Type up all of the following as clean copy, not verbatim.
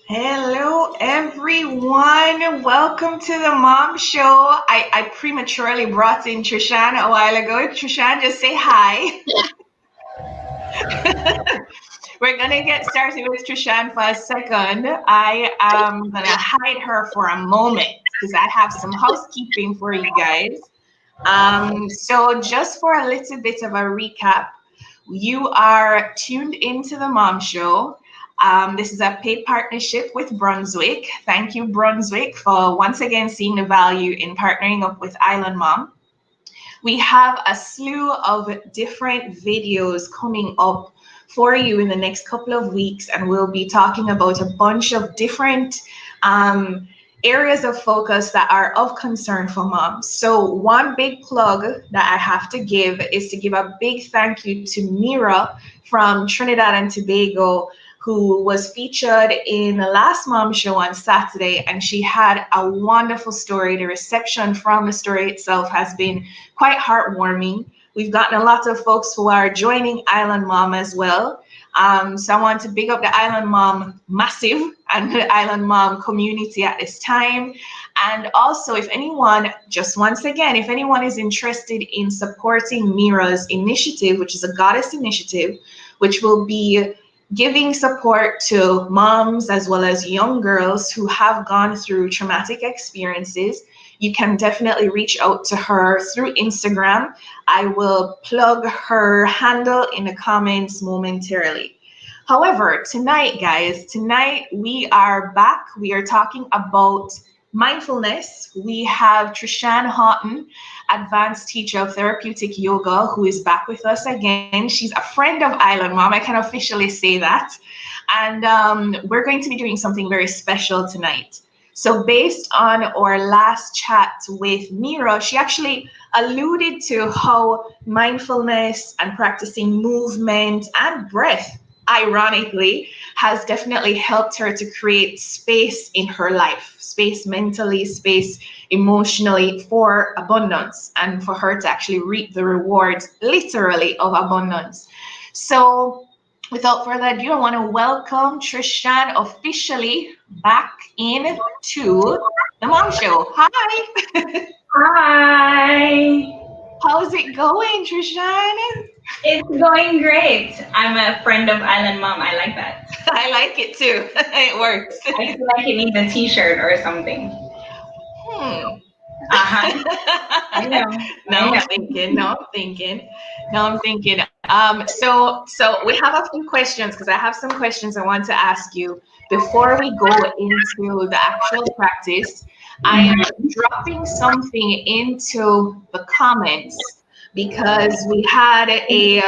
Hello, everyone. Welcome to the Mom Show. I prematurely brought in Trishan a while ago. Trishan, just say hi. We're going to get started with Trishan for a second. I am going to hide her for a moment because I have some housekeeping for you guys. So just for a little bit of a recap, you are tuned into the Mom Show. This is a paid partnership with Brunswick. Thank you, Brunswick, for once again seeing the value in partnering up with Island Mom. We have a slew of different videos coming up for you in the next couple of weeks, and we'll be talking about a bunch of different areas of focus that are of concern for moms. So one big plug that I have to give is to give a big thank you to Mira from Trinidad and Tobago, who was featured in the last Mom Show on Saturday, and she had a wonderful story. The reception from the story itself has been quite heartwarming. We've gotten a lot of folks who are joining Island Mom as well. So I want to big up the Island Mom Massive and the Island Mom community at this time. And also, if anyone, just once again, if anyone is interested in supporting Mira's initiative, which is a Goddess initiative, which will be giving support to moms as well as young girls who have gone through traumatic experiences, you can definitely reach out to her through Instagram. I will plug her handle in the comments momentarily. However, tonight, guys, we are back. We are talking about mindfulness. We have Trishan Haughton, advanced teacher of therapeutic yoga, who is back with us again. She's a friend of Island Mom. I can officially say that. And we're going to be doing something very special tonight. So based on our last chat with Mira, she actually alluded to how mindfulness and practicing movement and breath, ironically, has definitely helped her to create space in her life, space mentally, space emotionally for abundance, and for her to actually reap the rewards, literally, of abundance. So without further ado, I want to welcome Trishan officially back into the Mom Show. Hi. Hi. How's it going, Trishan? It's going great. I'm a friend of Island Mom. I like that. I like it too. It works. I feel like it needs a t-shirt or something. Uh-huh. I know. Now I'm thinking. So we have a few questions because I have some questions I want to ask you before we go into the actual practice. I am dropping something into the comments because we had a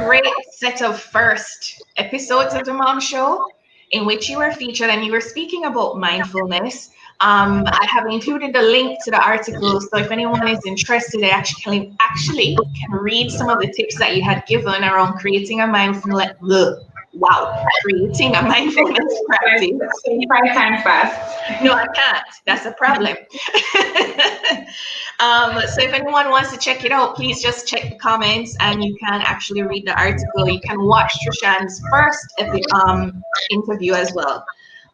great set of first episodes of the Mom Show in which you were featured and you were speaking about mindfulness. I have included the link to the article, so if anyone is interested, they actually can read some of the tips that you had given around creating a mindfulness. Creating a mindfulness practice. 25 times fast. No, I can't. That's a problem. So if anyone wants to check it out, please just check the comments and you can actually read the article. You can watch Trishan's first interview as well.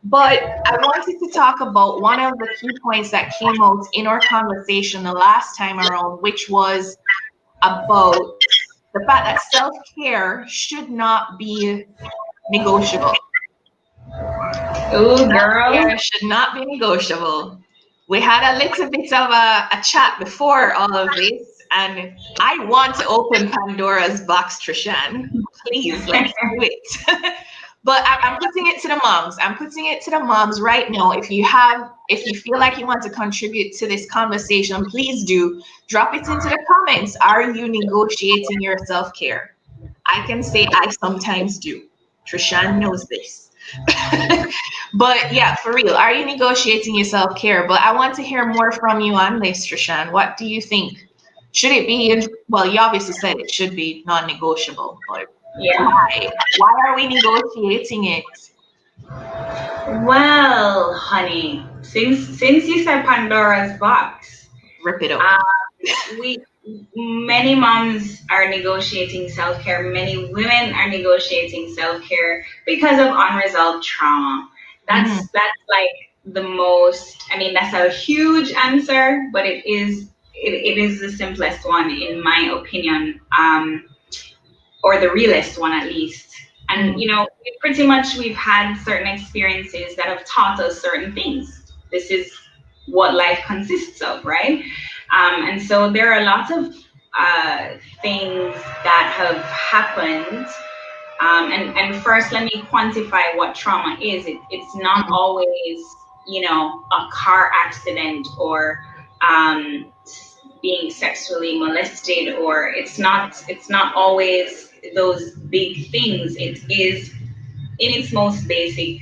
But I wanted to talk about one of the key points that came out in our conversation the last time around, which was about the fact that self-care should not be negotiable. Ooh, girl. Self-care should not be negotiable. We had a little bit of a chat before all of this, and I want to open Pandora's box, Trishan. Please, let's do it. But I'm putting it to the moms. I'm putting it to the moms right now. If you feel like you want to contribute to this conversation, please do drop it into the comments. Are you negotiating your self-care? I can say I sometimes do. Trishan knows this. But yeah, for real, are you negotiating your self-care? But I want to hear more from you on this, Trishan. What do you think? Should it be, well, you obviously said it should be non-negotiable, but Yeah. why are we negotiating it? Well, honey, since you said Pandora's box, Rip it up. we many moms are negotiating self-care, many women are negotiating self-care because of unresolved trauma. That's like the most, I mean, that's a huge answer, but it is the simplest one in my opinion, or the realest one at least. And pretty much we've had certain experiences that have taught us certain things. This is what life consists of, right? And so there are lots of things that have happened. And first, let me quantify what trauma is. It's not always, a car accident or being sexually molested, or it's not always those big things. It is, in its most basic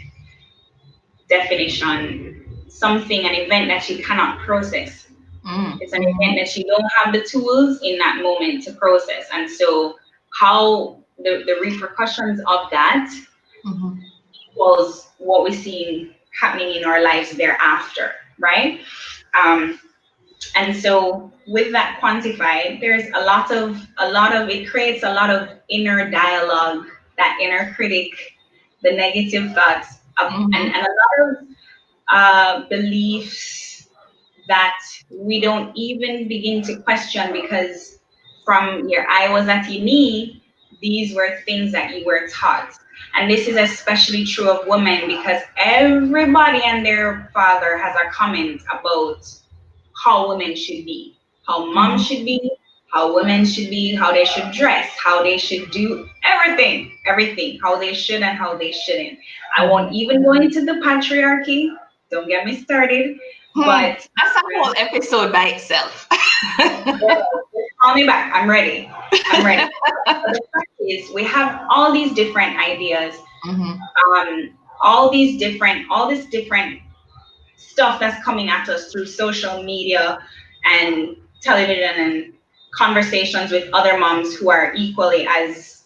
definition, something, an event that you cannot process. It's an event that you don't have the tools in that moment to process. And so how the repercussions of that was what we see happening in our lives thereafter, right? Um, and so with that quantified, there's a lot of it creates a lot of inner dialogue, that inner critic, the negative thoughts, and a lot of beliefs that we don't even begin to question, because from your I was at your knee, these were things that you were taught. And this is especially true of women, because everybody and their father has a comment about how women should be, how moms should be, how women should be, how they should dress, how they should do everything, how they should and how they shouldn't. I won't even go into the patriarchy. Don't get me started. But that's a whole episode by itself. call me back. I'm ready. I'm ready. But the fact is, we have all these different ideas, all this different stuff that's coming at us through social media and television and conversations with other moms who are equally as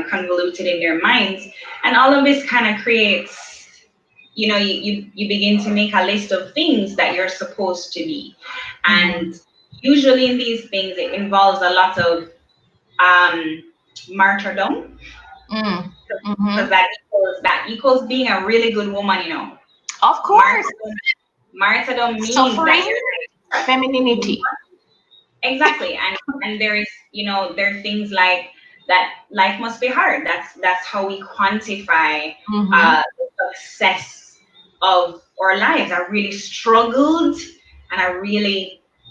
convoluted in their minds. And all of this kind of creates, you begin to make a list of things that you're supposed to be. And usually in these things, it involves a lot of martyrdom, because that equals being a really good woman. Of course. Martyrdom means Suffering, that you're femininity. exactly. And there is, there are things like that. Life must be hard. That's how we quantify the success of our lives. I really struggled, and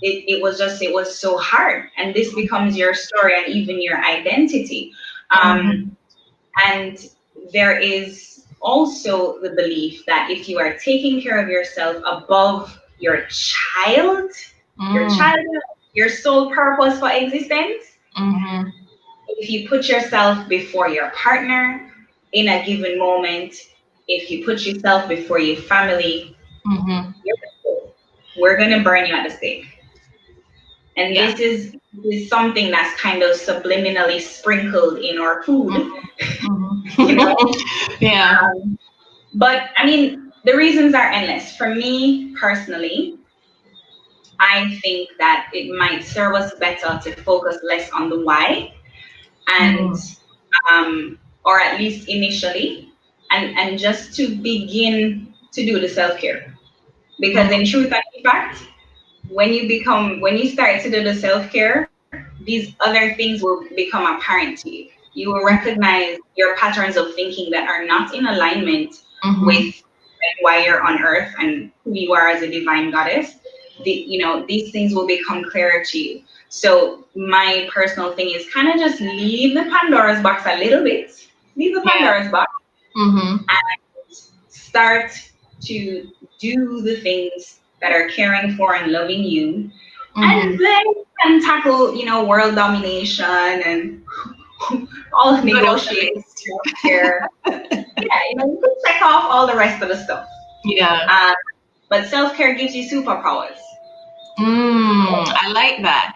it was so hard, and this becomes your story and even your identity. And there is also the belief that if you are taking care of yourself above your child, your child, your sole purpose for existence, if you put yourself before your partner in a given moment, if you put yourself before your family, we're going to burn you at the stake. And this is something that's kind of subliminally sprinkled in our food. Yeah. But I mean, the reasons are endless. For me personally, I think that it might serve us better to focus less on the why, and or at least initially, and just to begin to do the self-care. Because in truth and in fact, when you start to do the self-care, these other things will become apparent to you. You will recognize your patterns of thinking that are not in alignment with why you're on earth and who you are as a divine goddess. These things will become clearer to you. So my personal thing is kind of just leave the Pandora's box a little bit. Leave the Pandora's box and start to do the things that are caring for and loving you. And then you can tackle, world domination and all the negotiations here. You can check off all the rest of the stuff. Yeah. But self-care gives you superpowers. I like that.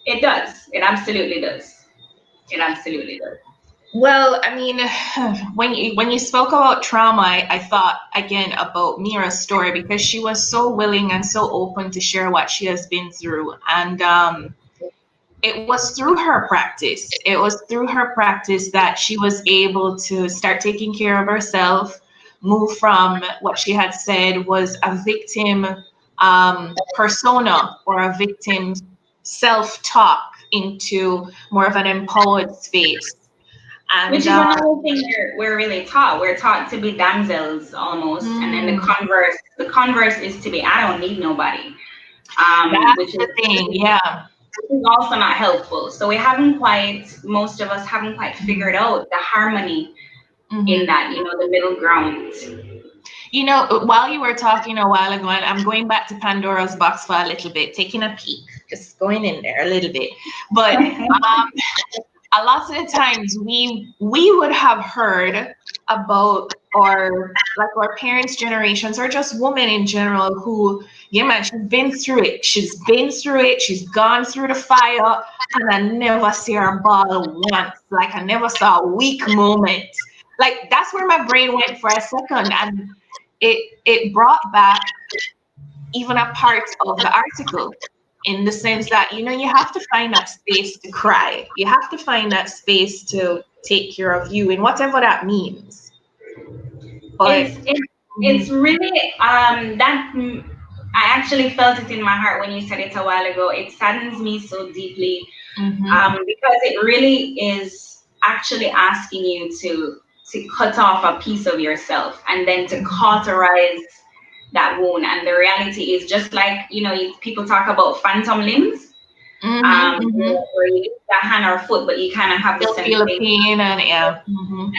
It does. It absolutely does. It absolutely does. Well, I mean, when you spoke about trauma, I thought again about Mira's story because she was so willing and so open to share what she has been through, and it was through her practice. It was through her practice that she was able to start taking care of herself, move from what she had said was a victim persona or a victim self-talk into more of an empowered space. Which And is another thing we're really taught. We're taught to be damsels almost, and then the mm, converse is to be I don't need nobody, that's which the thing, yeah. is also not helpful. So most of us haven't quite figured out the harmony in Hmm. that, the middle ground. While you were talking a while ago, and I'm going back to Pandora's box for a little bit, taking a peek, just going in there a little bit. But a lot of the times we would have heard about our parents' generations or just women in general who, yeah man, she's been through it. She's been through it. She's gone through the fire, and I never see her ball once. Like I never saw a weak moment. Like that's where my brain went for a second, and it brought back even a part of the article in the sense that you have to find that space to cry, you have to find that space to take care of you and whatever that means. But It's it, it's really that I actually felt it in my heart when you said it a while ago. It saddens me so deeply, mm-hmm, because it really is actually asking you to cut off a piece of yourself and then to cauterize that wound. And the reality is just like people talk about phantom limbs, mm-hmm, mm-hmm. where you use that hand or foot, but you kind of have the Still feel a sensation. pain, and yeah. Mm-hmm,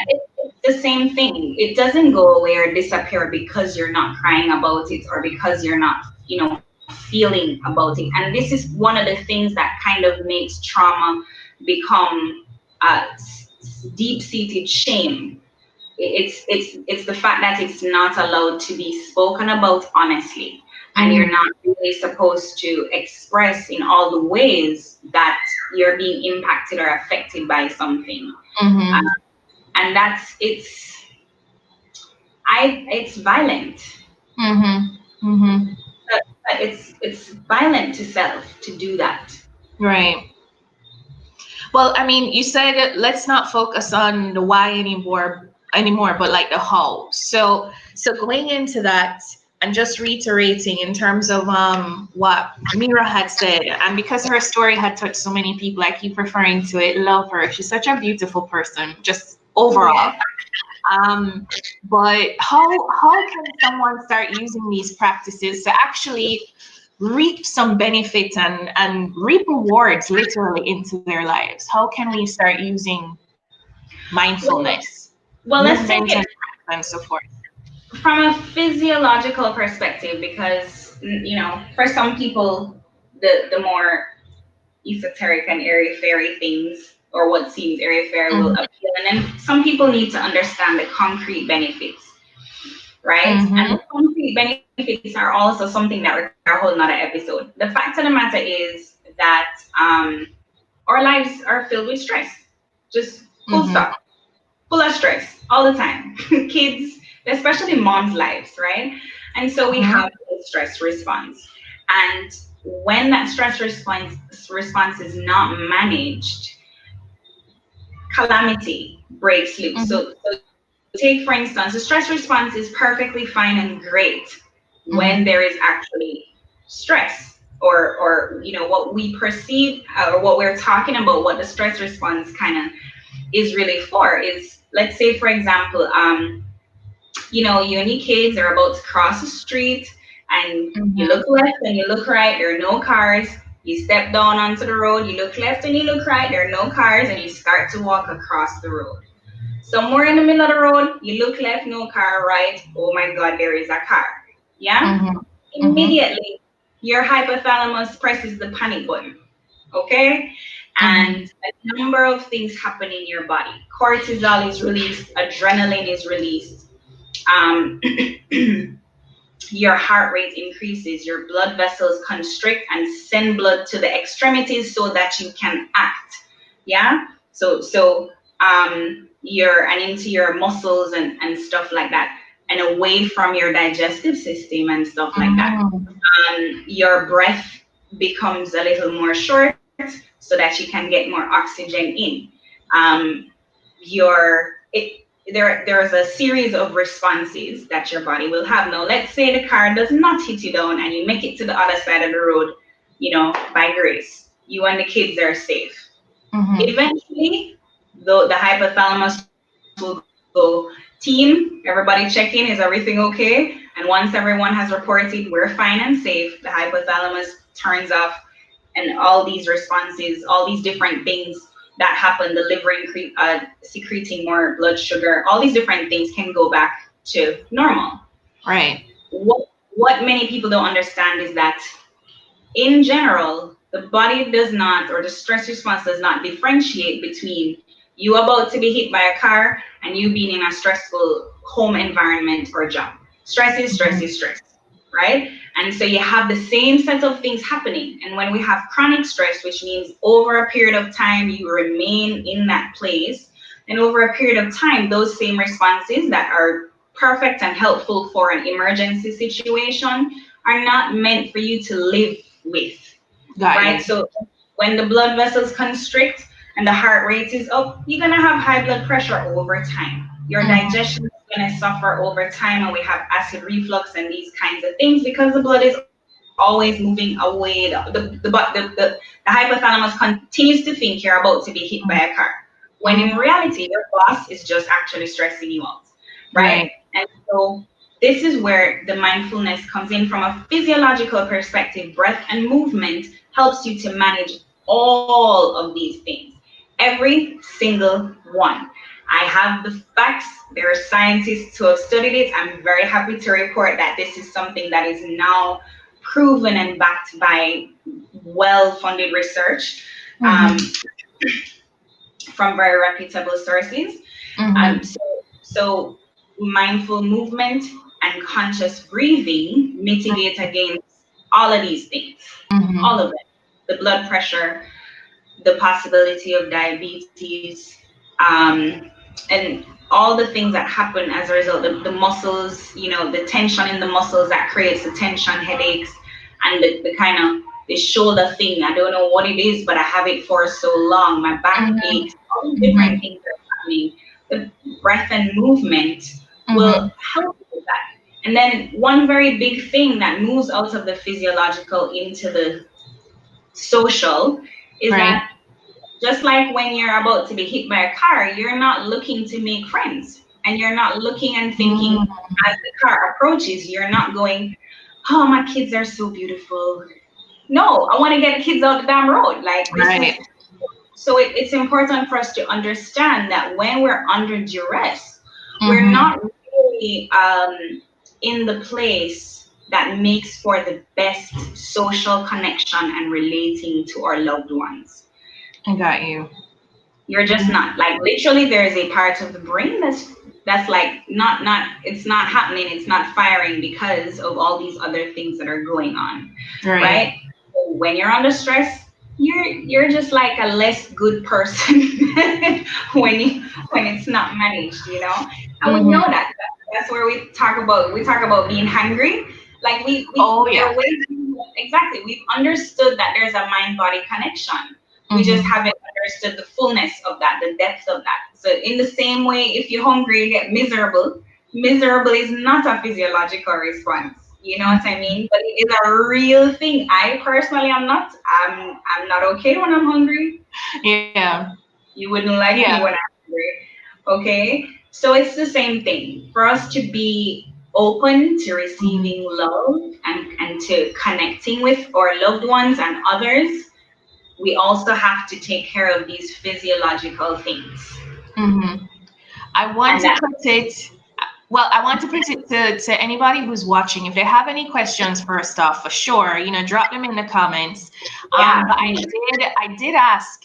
It's the same thing. It doesn't go away or disappear because you're not crying about it or because you're not, feeling about it. And this is one of the things that kind of makes trauma become deep-seated shame. It's the fact that it's not allowed to be spoken about honestly, and you're mm-hmm, not really supposed to express in all the ways that you're being impacted or affected by something. Uh, mm-hmm, and it's violent. mm-hmm, mm-hmm. But it's violent to self to do that. Right. Well, I mean, you said let's not focus on the why anymore, but like the how. So going into that and just reiterating in terms of what Mira had said, and because her story had touched so many people, I keep referring to it. Love her. She's such a beautiful person, just overall. Yeah. Um, but how can someone start using these practices to actually reap some benefit and reap rewards literally into their lives? How can we start using Well, mindfulness, well, let's movement, take it and so forth? from a physiological perspective because for some people the more esoteric and airy fairy things or what seems airy fairy will Mm-hmm, appeal, and then some people need to understand the concrete benefits, right? And mm-hmm, the concrete benefits are also something that require a whole nother episode. The fact of the matter is that our lives are filled with stress, just full mm-hmm, stop, full of stress all the time. Kids, especially moms' lives, right? And so we mm-hmm, have a stress response. And when that stress response is not managed, calamity breaks loose. mm-hmm, So take for instance, the stress response is perfectly fine and great when mm-hmm, there is actually stress or what we perceive or what we're talking about, what the stress response kind of is really for is, let's say for example, you and your kids are about to cross the street and you mm-hmm, look left and you look right, there are no cars. You step down onto the road, you look left and you look right, there are no cars, and you start to walk across the road. Somewhere in the middle of the road, you look left, no car, right, oh my God, there is a car. Yeah? mm-hmm, mm-hmm, Immediately, your hypothalamus presses the panic button. Okay? mm-hmm, And a number of things happen in your body. Cortisol is released, adrenaline is released. Um, your heart rate increases, your blood vessels constrict and send blood to the extremities so that you can act. Yeah? So your and into your muscles and stuff like that, and away from your digestive system and stuff like that. Mm. Your breath becomes a little more short so that you can get more oxygen in. Um, there's a series of responses that your body will have. Now, let's say the car does not hit you down and you make it to the other side of the road, by grace. You and the kids are safe. Mm-hmm. Eventually, the hypothalamus will go, team, everybody check in, is everything okay? And once everyone has reported we're fine and safe, the hypothalamus turns off, and all these responses, all these different things that happen, the liver secreting more blood sugar, all these different things can go back to normal. Right. What many people don't understand is that in general, the body does not, or the stress response does not differentiate between you about to be hit by a car and you being in a stressful home environment or job. Stress is stress is stress, right? And so you have the same set of things happening. And when we have chronic stress, which means over a period of time you remain in that place, and over a period of time, those same responses that are perfect and helpful for an emergency situation are not meant for you to live with, Got right? you. So when the blood vessels constrict and the heart rate is up, you're gonna have high blood pressure over time. Your digestion is gonna suffer over time, and we have acid reflux and these kinds of things because the blood is always moving away. The hypothalamus continues to think you're about to be hit by a car, when in reality your boss is just actually stressing you out, right? Right. And so this is where the mindfulness comes in from a physiological perspective. Breath and movement helps you to manage all of these things, every single one. I have the facts. There are scientists who have studied it. I'm very happy to report that this is something that is now proven and backed by well-funded research, um, from very reputable sources. Mm-hmm. So mindful movement and conscious breathing mitigate against all of these things, Mm-hmm. all of it. The blood pressure, the possibility of diabetes, and all the things that happen as a result. The muscles, the tension in the muscles that creates the tension headaches, and the kind of the shoulder thing. I don't know what it is, but I have it for so long. My back aches. All these different things are happening. The breath and movement will Mm-hmm. help with that. And then one very big thing that moves out of the physiological into the social is Right. that just like when you're about to be hit by a car, you're not looking to make friends. And you're not looking and thinking Mm. as the car approaches, you're not going, oh, my kids are so beautiful. No, I want to get the kids out the damn road. Like, this is Right. so it's important for us to understand that when we're under duress, we're Mm-hmm. not really in the place that makes for the best social connection and relating to our loved ones. I got you. You're just not, like, literally there is a part of the brain that's like not it's not happening, it's not firing because of all these other things that are going on, Right. right? So when you're under stress, you're just like a less good person when it's not managed, and we know Mm-hmm. that. That's where we talk about being hungry. Like Oh there yeah. are ways, exactly, we've understood that there's a mind body connection. We just Mm-hmm. haven't understood the fullness of that, the depth of that. So in the same way, if you're hungry, you get miserable. Miserable is not a physiological response. You know what I mean? But it is a real thing. I personally am not. I'm not okay when I'm hungry. Yeah. You wouldn't like Yeah. me when I'm hungry. Okay? So it's the same thing. For us to be open to Mm-hmm. receiving love and to connecting with our loved ones and others, we also have to take care of these physiological things. Mm-hmm. I want And to that, put it, well, I want to put it to anybody who's watching. If they have any questions, first off, for sure, drop them in the comments. yeah, But please. I did ask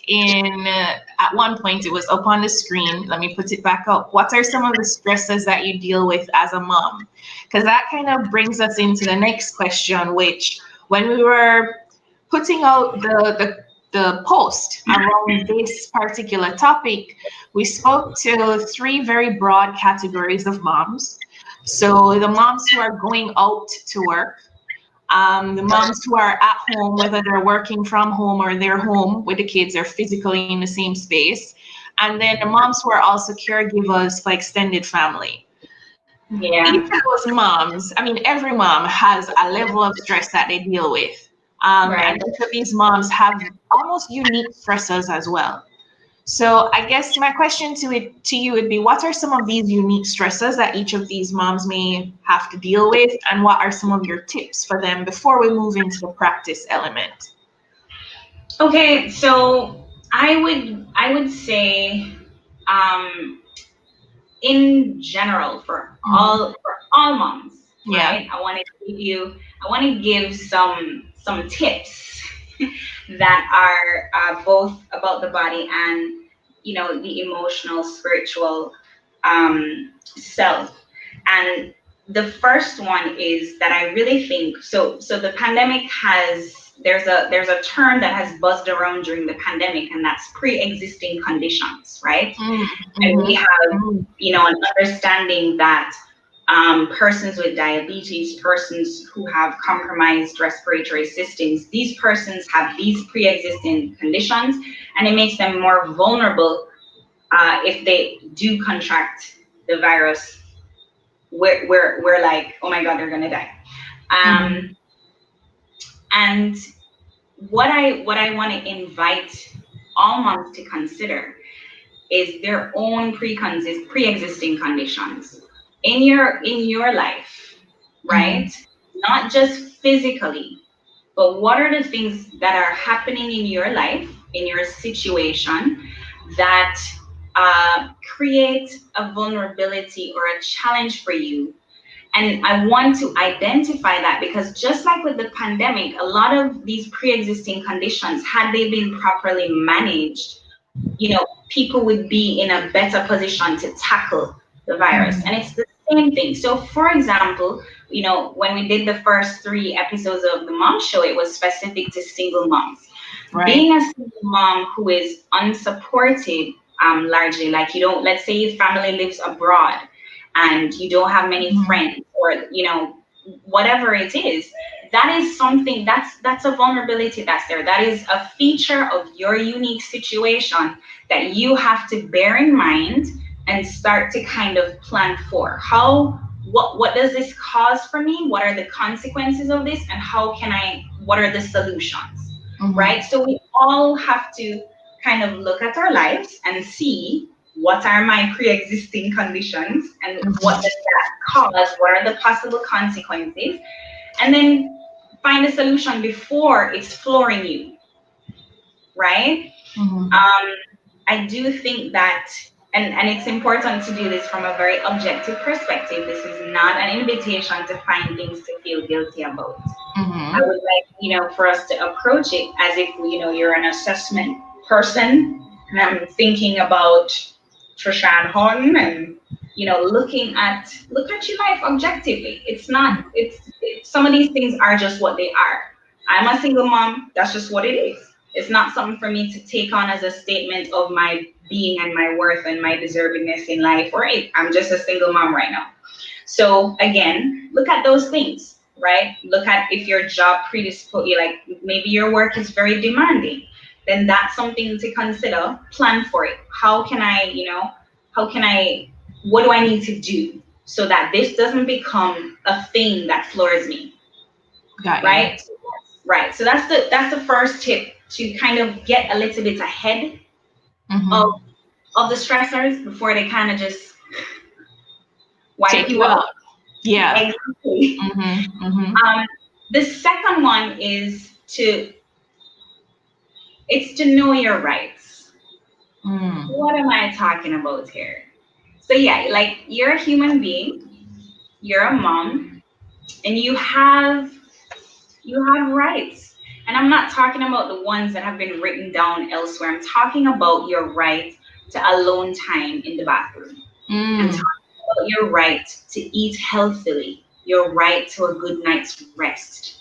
at one point, it was up on the screen. Let me put it back up. What are some of the stresses that you deal with as a mom? Because that kind of brings us into the next question, which when we were putting out the the post around this particular topic, we spoke to three very broad categories of moms. So the moms who are going out to work, the moms who are at home, whether they're working from home or they're home with the kids or physically in the same space, and then the moms who are also caregivers for extended family. Each Yeah. of those moms, I mean, every mom has a level of stress that they deal with. And Right. each of these moms have almost unique stressors as well. So I guess my question to you would be, what are some of these unique stressors that each of these moms may have to deal with, and what are some of your tips for them before we move into the practice element? Okay, so I would say, um, in general, for all moms, Yeah. right? I want to give some tips that are both about the body and, the emotional, spiritual, self. And the first one is that I really think so. So the pandemic has there's a term that has buzzed around during the pandemic, and that's pre-existing conditions, right? And we Mm-hmm. have, an understanding that, persons with diabetes, persons who have compromised respiratory systems, these persons have these pre-existing conditions, and it makes them more vulnerable, if they do contract the virus. We're like, oh my God, they're gonna die. Mm-hmm. Um, and what I want to invite all moms to consider is their own pre-existing conditions in your life, Mm-hmm. right? Not just physically, but what are the things that are happening in your life, in your situation, that create a vulnerability or a challenge for you. And I want to identify that, because just like with the pandemic, a lot of these pre-existing conditions, had they been properly managed, people would be in a better position to tackle the virus. And it's the same thing. So, for example, when we did the first 3 episodes of the Mom Show, it was specific to single moms. Right. Being a single mom who is unsupported, largely, like, let's say your family lives abroad and you don't have many Mm-hmm. friends, or, whatever it is, that is something that's a vulnerability that's there. That is a feature of your unique situation that you have to bear in mind and start to kind of plan for. What does this cause for me? What are the consequences of this? And what are the solutions? Mm-hmm. Right? So we all have to kind of look at our lives and see what are my pre-existing conditions and what Mm-hmm. does that cause? What are the possible consequences? And then find a solution before it's flooring you, right? Mm-hmm. Um, I do think that, and it's important to do this from a very objective perspective. This is not an invitation to find things to feel guilty about. I Mm-hmm. would like, for us to approach it as if, you're an assessment person, and I'm thinking about Trishan Haughton, and, look at your life objectively. It's not, some of these things are just what they are. I'm a single mom. That's just what it is. It's not something for me to take on as a statement of my being and my worth and my deservingness in life. Or, hey, I'm just a single mom right now. So again, look at those things, right? Look at if your job predispose you, like maybe your work is very demanding, then that's something to consider. Plan for it. What do I need to do so that this doesn't become a thing that floors me, Got you. right? Right. So that's the first tip, to kind of get a little bit ahead of Mm-hmm. of the stressors before they kind of just wipe Take you you out. out. Yeah. Exactly. Mm-hmm. Mm-hmm. Um, the second one is to know your rights. Mm. What am I talking about here? So yeah, like, you're a human being, you're a mom, and you have rights. And I'm not talking about the ones that have been written down elsewhere. I'm talking about your right to alone time in the bathroom. I'm Mm. talking about your right to eat healthily, your right to a good night's rest.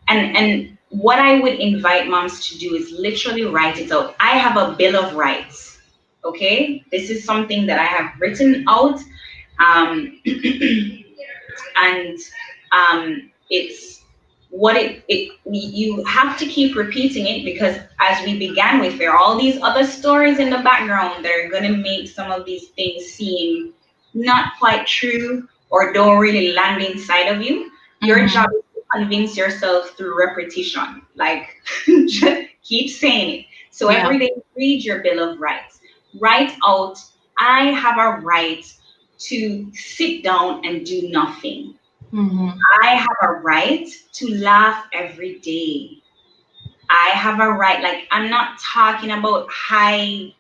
And what I would invite moms to do is literally write it out. I have a bill of rights. Okay, this is something that I have written out, and it's what you have to keep repeating it, because as we began with, there are all these other stories in the background that are going to make some of these things seem not quite true or don't really land inside of you. Your job is to convince yourself through repetition, like just keep saying it. So every day read your bill of rights, write out, I have a right to sit down and do nothing. I have a right to laugh every day. I have a right, like, I'm not talking about high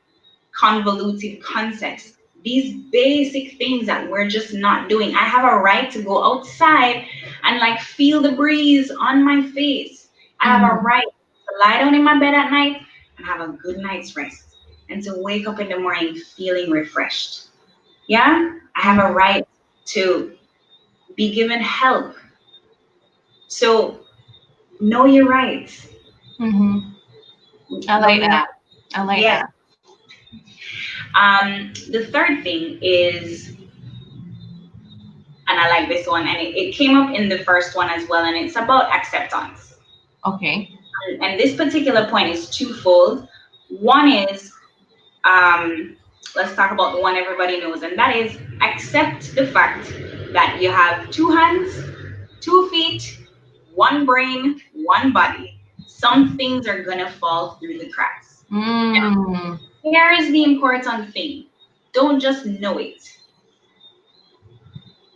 convoluted concepts. These basic things that we're just not doing. I have a right to go outside and like feel the breeze on my face. I have a right to lie down in my bed at night and have a good night's rest, and to wake up in the morning feeling refreshed. Yeah? I have a right to be given help. So know your rights. I like that. I like that. The third thing is, and I like this one, and it came up in the first one as well, and it's about acceptance. Okay. And this particular point is twofold. One is, let's talk about the one everybody knows, and that is accept the fact that you have two hands, 2 feet, one brain, one body. Some things are gonna fall through the cracks. Now, here is the important thing. Don't just know it.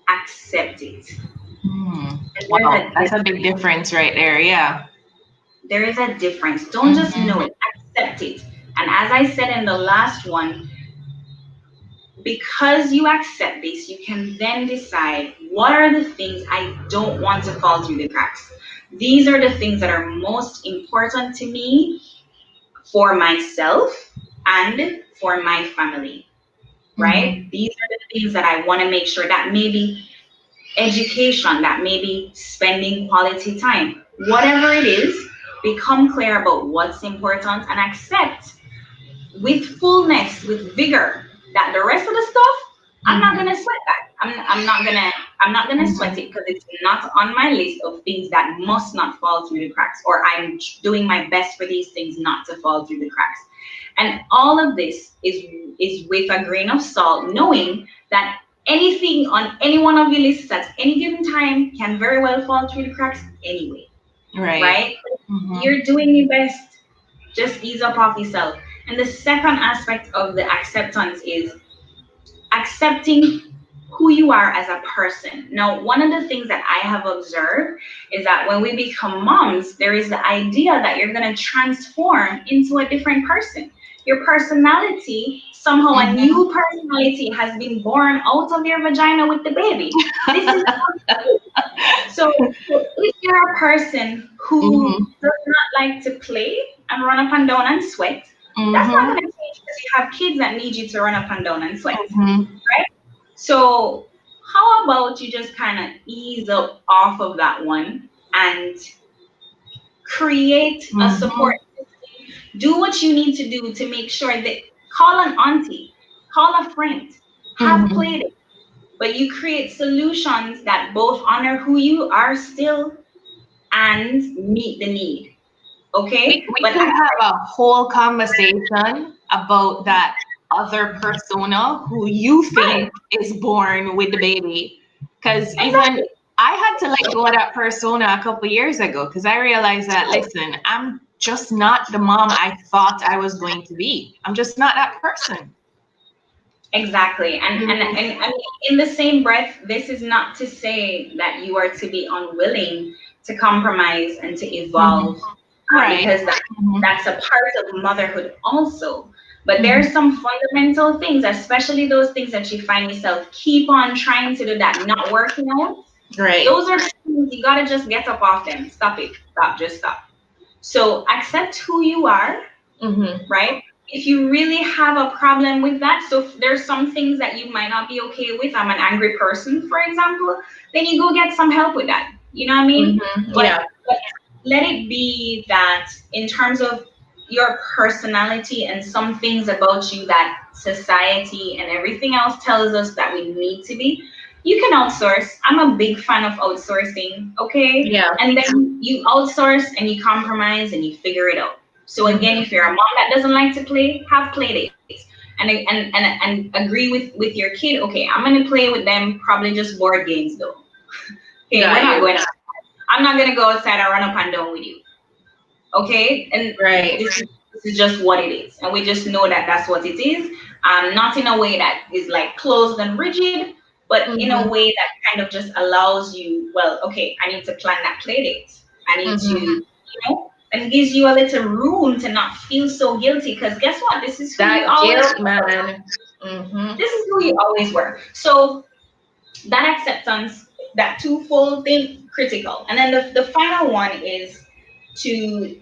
Accept it. Wow, that's a big difference right there. Yeah. There is a difference. Don't just know it. Accept it. And as I said in the last one, because you accept this, you can then decide, what are the things I don't want to fall through the cracks? These are the things that are most important to me for myself and for my family, right? These are the things that I want to make sure, that maybe education, that maybe spending quality time, whatever it is, become clear about what's important and accept with fullness, with vigor, that the rest of the stuff, I'm not gonna sweat that. I'm not gonna sweat it, because it's not on my list of things that must not fall through the cracks, or I'm doing my best for these things not to fall through the cracks. And all of this is with a grain of salt, knowing that anything on any one of your lists at any given time can very well fall through the cracks anyway. Right? You're doing your best. Just ease up off yourself. And the second aspect of the acceptance is accepting who you are as a person. Now, one of the things that I have observed is that when we become moms, there is the idea that you're going to transform into a different person. Your personality, somehow a new personality has been born out of your vagina with the baby. This is so if you're a person who does not like to play and run up and down and sweat, that's not going to change, because you have kids that need you to run up and down and sweat, right? So how about you just kind of ease up off of that one and create a support system. Do what you need to do to make sure that, call an auntie, call a friend, have play dates, but you create solutions that both honor who you are still and meet the need. Okay? We could have a whole conversation about that other persona who you think is born with the baby. Because even I had to let go of that persona a couple years ago, because I realized that, listen, I'm just not the mom I thought I was going to be. I'm just not that person. Exactly. And I mean, in the same breath, this is not to say that you are to be unwilling to compromise and to evolve, because that's a part of motherhood also. But there are some fundamental things, especially those things that you find yourself keep on trying to do that not working out. Right. Those are things you gotta just get up off them. Stop it. Stop. Just stop. So accept who you are, right? If you really have a problem with that, so if there's some things that you might not be okay with, I'm an angry person, for example, then you go get some help with that. You know what I mean? But let it be that in terms of your personality and some things about you that society and everything else tells us that we need to be, you can outsource. I'm a big fan of outsourcing, okay? Yeah. And then you outsource and you compromise and you figure it out. So again, Mm-hmm. if you're a mom that doesn't like to play, have play dates. And agree with your kid, okay, I'm gonna play with them, probably just board games though. Okay, we're Got not you. going I'm not gonna go outside and run up and down with you. Okay, and Right. this is just what it is, and we just know that that's what it is. Not in a way that is like closed and rigid, but in a Mm-hmm. way that kind of just allows you, well, okay, I need to plan that play date. I need to, Mm-hmm. and gives you a little room to not feel so guilty. Because guess what? This is who you That always guilt, were. man. Mm-hmm. This is who you always were. So that acceptance, that twofold thing, critical. And then the final one is to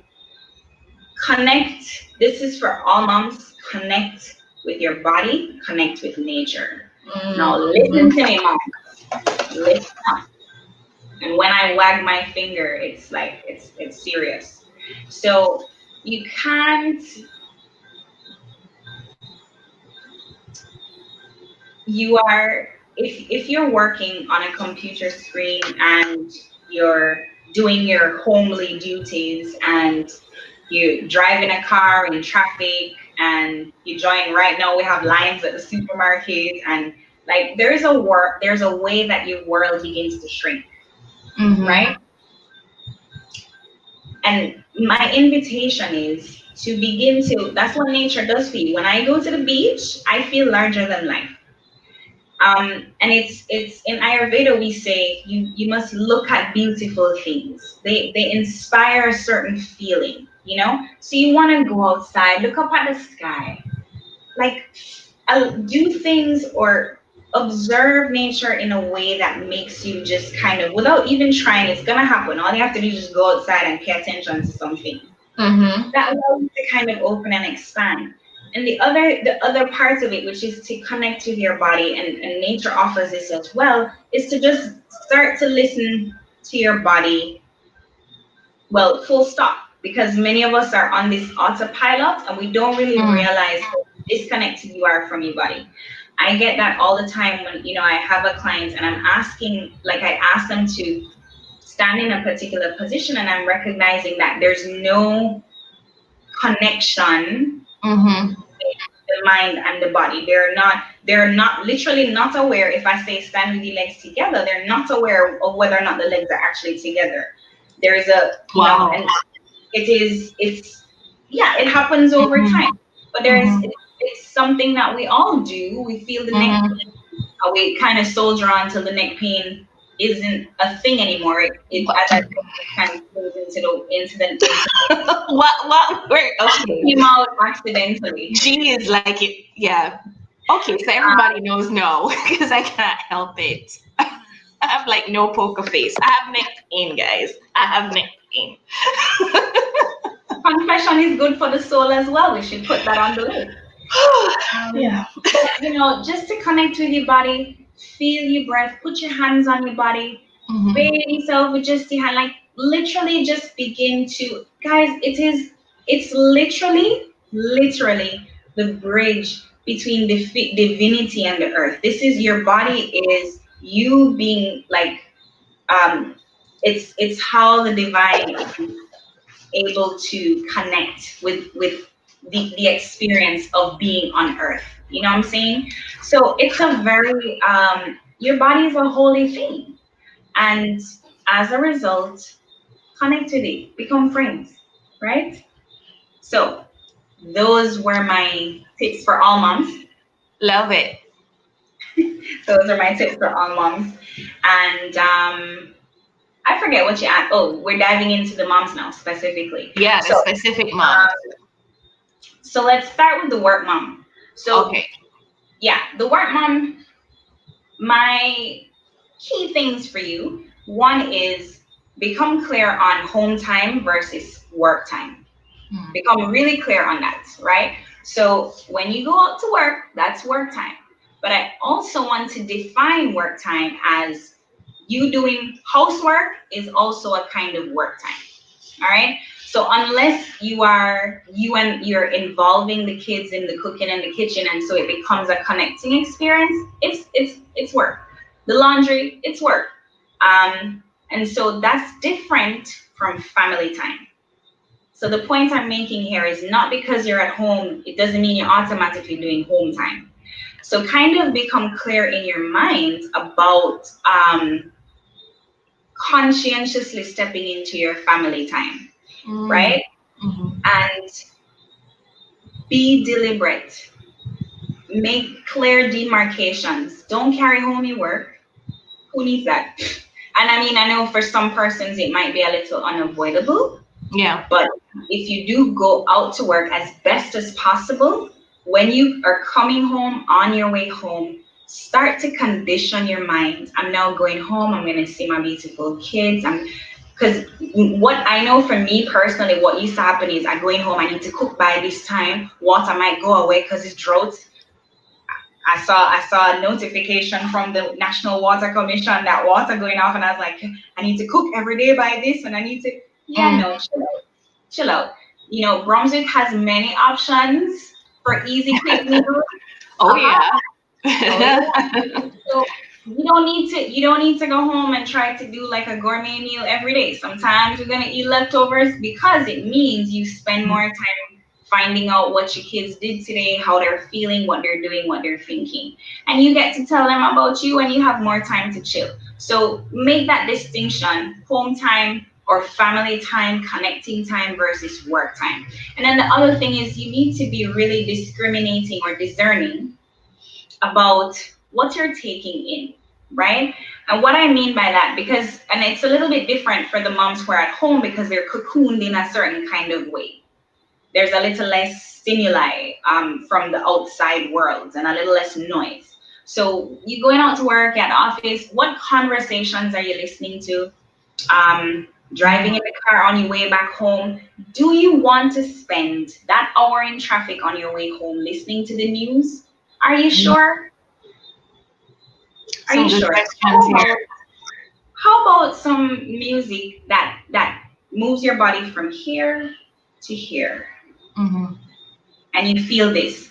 connect. This is for all moms. Connect with your body, connect with nature. Now listen Mm-hmm. to me, mom. Listen up. And when I wag my finger, it's like it's serious. So you can't, you are, if you're working on a computer screen and you're doing your homely duties and you driving a car in traffic and you join, right now we have lines at the supermarket, and like there's a way that your world begins to shrink, Mm-hmm. right? And my invitation is to begin to, that's what nature does for you. When I go to the beach, I feel larger than life. And it's in Ayurveda we say you must look at beautiful things. They inspire a certain feeling, you know. So you want to go outside, look up at the sky, like do things or observe nature in a way that makes you just kind of, without even trying, it's gonna happen. All you have to do is just go outside and pay attention to something Mm-hmm. that allows you to kind of open and expand. And the other part of it, which is to connect with your body, and nature offers this as well, is to just start to listen to your body, well, full stop. Because many of us are on this autopilot and we don't really Mm. realize how disconnected you are from your body. I get that all the time when, I have a client and I'm asking, like I ask them to stand in a particular position and I'm recognizing that there's no connection, Mm-hmm. the mind and the body. They're not literally not aware. If I say stand with your legs together, they're not aware of whether or not the legs are actually together. There is a, Wow. and it's yeah, it happens over Mm-hmm. time. But Mm-hmm. it's something that we all do. We feel the neck, Mm-hmm. we kind of soldier on till the neck pain isn't a thing anymore. It What? as I said, it kind of goes into What? Wait. Okay. came out accidentally. G is like it. Yeah. Okay. So everybody knows no, because I can't help it. I have like no poker face. I have neck pain, guys. I have neck pain. Confession is good for the soul as well. We should put that on the list. Yeah. But just to connect with your body, feel your breath, put your hands on your body, Mm-hmm. bathe yourself with just your hand, like literally just begin to, guys, it's literally the bridge between the divinity and the earth. This is your body is you being like, um, it's how the divine is able to connect with the experience of being on earth. You know what I'm saying? So it's a very your body is a holy thing. And as a result, connect with it, become friends, right? So those were my tips for all moms. Love it. Those are my tips for all moms. And I forget what you asked. Oh, we're diving into the moms now specifically. Yeah, the So specific moms. so let's start with the work mom. So Okay. yeah, the work mom, my key things for you. One is become clear on home time versus work time. Mm. Become really clear on that, right? So when you go out to work, that's work time. But I also want to define work time as you doing housework is also a kind of work time. All right. So unless you're involving the kids in the cooking and the kitchen, and so it becomes a connecting experience, it's work. The laundry, it's work. And so that's different from family time. So the point I'm making here is not because you're at home, it doesn't mean you're automatically doing home time. So kind of become clear in your mind about conscientiously stepping into your family time, right? Mm-hmm. And be deliberate. Make clear demarcations. Don't carry home your work. Who needs that? And I mean, I know for some persons it might be a little unavoidable, Yeah. but if you do go out to work as best as possible, when you are coming home, on your way home, start to condition your mind. I'm now going home. I'm going to see my beautiful kids. Because what I know for me personally, what used to happen is I going home, I need to cook by this time. Water might go away because it's drought. I saw a notification from the National Water Commission that water going off, and I was like, I need to cook every day by this, and I need to. Yeah, Mm. no, chill out. Brunswick has many options for easy quick meals. Oh Haha. yeah. Oh yeah. So you don't need to go home and try to do like a gourmet meal every day. Sometimes you're gonna eat leftovers because it means you spend more time finding out what your kids did today, how they're feeling, what they're doing, what they're thinking. And you get to tell them about you and you have more time to chill. So make that distinction, home time or family time, connecting time versus work time. And then the other thing is you need to be really discriminating or discerning about what you're taking in, right? And what I mean by that, because, and it's a little bit different for the moms who are at home because they're cocooned in a certain kind of way. There's a little less stimuli from the outside world and a little less noise. So you going out to work at the office, what conversations are you listening to? Driving in the car on your way back home, do you want to spend that hour in traffic on your way home listening to the news? Are you sure? Are Some you good sure? questions here. How about some music that moves your body from here to here, Mm-hmm. and you feel this?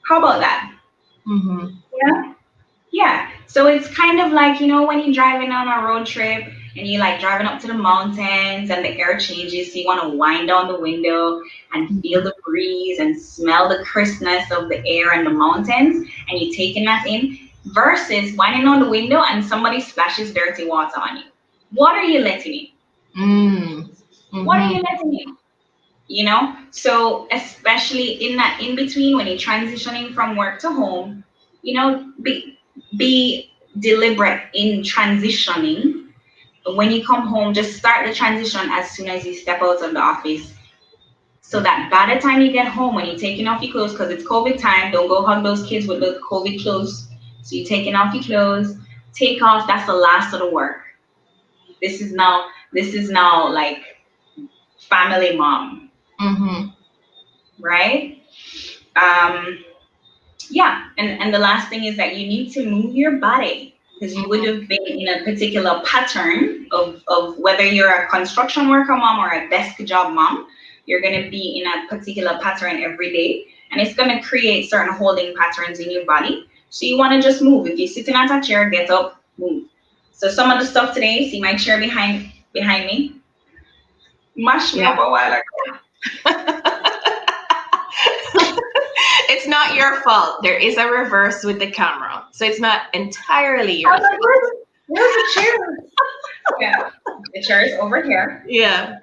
How about that? Mm-hmm. Yeah. Yeah. So it's kind of like, when you're driving on a road trip and you like driving up to the mountains and the air changes, so you want to wind down the window and feel the breeze and smell the crispness of the air and the mountains, and you're taking that in versus winding down the window and somebody splashes dirty water on you. What are you letting in? What are Mm-hmm. you letting in? So especially in that in between when you're transitioning from work to home, be deliberate in transitioning. When you come home, just start the transition as soon as you step out of the office, so that by the time you get home, when you're taking off your clothes, because it's COVID time, don't go hug those kids with the COVID clothes. So you're taking off your clothes, take off, that's the last of the work. This is now like family mom, Mm-hmm. right? um Yeah, and the last thing is that you need to move your body, because you would have been in a particular pattern of whether you're a construction worker mom or a desk job mom. You're going to be in a particular pattern every day, and it's going to create certain holding patterns in your body. So you want to just move. If you're sitting at a chair, get up, move. So some of the stuff today, see my chair behind me, mashed me Yeah. up a while ago. It's not your fault. There is a reverse with the camera. So it's not entirely I your was like, fault. where's the chair? Yeah, the chair is over here. Yeah.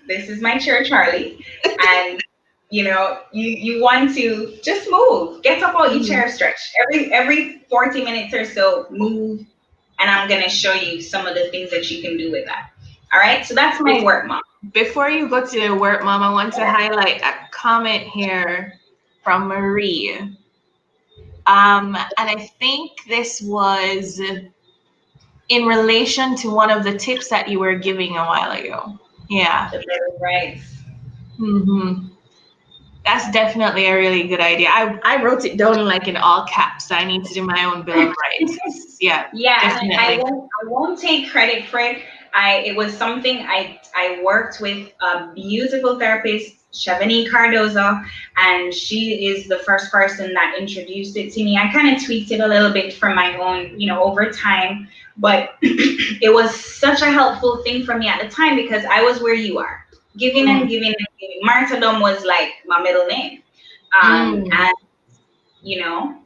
This is my chair, Charlie, and you want to just move, get up out your Mhm. chair, stretch every 40 minutes or so, move, and I'm gonna show you some of the things that you can do with that. All right, so that's my work, mom. Before you go to the work, Mom, I want to highlight a comment here from Marie. And I think this was in relation to one of the tips that you were giving a while ago. Yeah. The better rights. Mm-hmm. That's definitely a really good idea. I wrote it down like in all caps. I need to do my own bill of rights. Yeah, Yeah, and definitely. I won't take credit for it. It was something I worked with a beautiful therapist, Shavani Cardozo, and she is the first person that introduced it to me. I kind of tweaked it a little bit from my own, over time, but it was such a helpful thing for me at the time because I was where you are, giving and Mm, giving and giving. Martyrdom was like my middle name, mm, and you know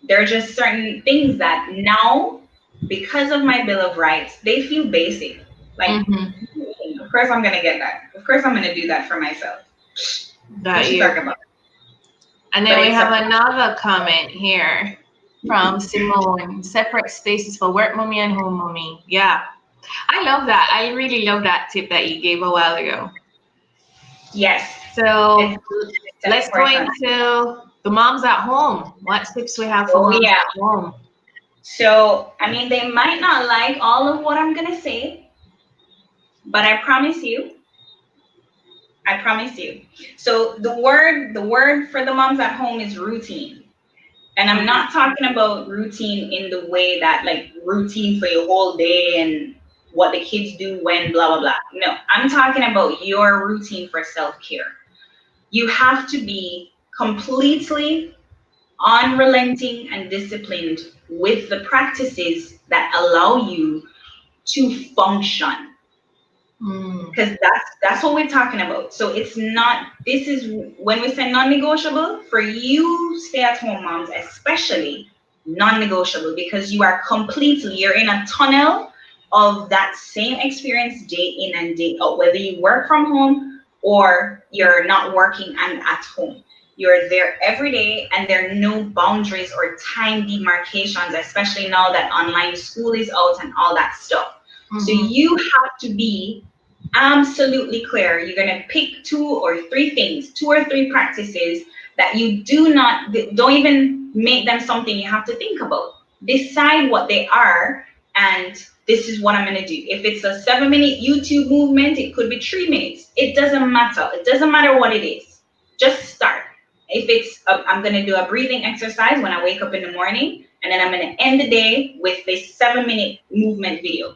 there are just certain things that now, because of my Bill of Rights, they feel basic. Like, mm-hmm. of course I'm gonna get that. Of course I'm gonna do that for myself. What Got you you. talking about? And But then we it's have a another comment here from Simone. Separate spaces for work mommy and home mommy. Yeah. I love that. I really love that tip that you gave a while ago. yes. So It's let's go important. into the moms at home. What tips we have for Oh moms yeah. at home? So I mean, they might not like all of what I'm gonna say, but I promise you. So the word for the moms at home is routine. And I'm not talking about routine in the way that like routine for your whole day and what the kids do when blah blah blah. No, I'm talking about your routine for self-care. You have to be completely unrelenting and disciplined with the practices that allow you to function, Mm, because that's what we're talking about. So it's not, this is when we say non-negotiable for you stay-at-home moms, especially non-negotiable, because you're in a tunnel of that same experience day in and day out, whether you work from home or you're not working and at home. You're there every day, and there are no boundaries or time demarcations, especially now that online school is out and all that stuff. So mm-hmm, you have to be absolutely clear. You're going to pick two or three practices that you don't even make them something you have to think about. Decide what they are, and this is what I'm going to do. If it's a 7-minute YouTube movement, it could be 3 minutes. It doesn't matter. It doesn't matter what it is. Just start. If I'm going to do a breathing exercise when I wake up in the morning, and then I'm going to end the day with this 7-minute movement video.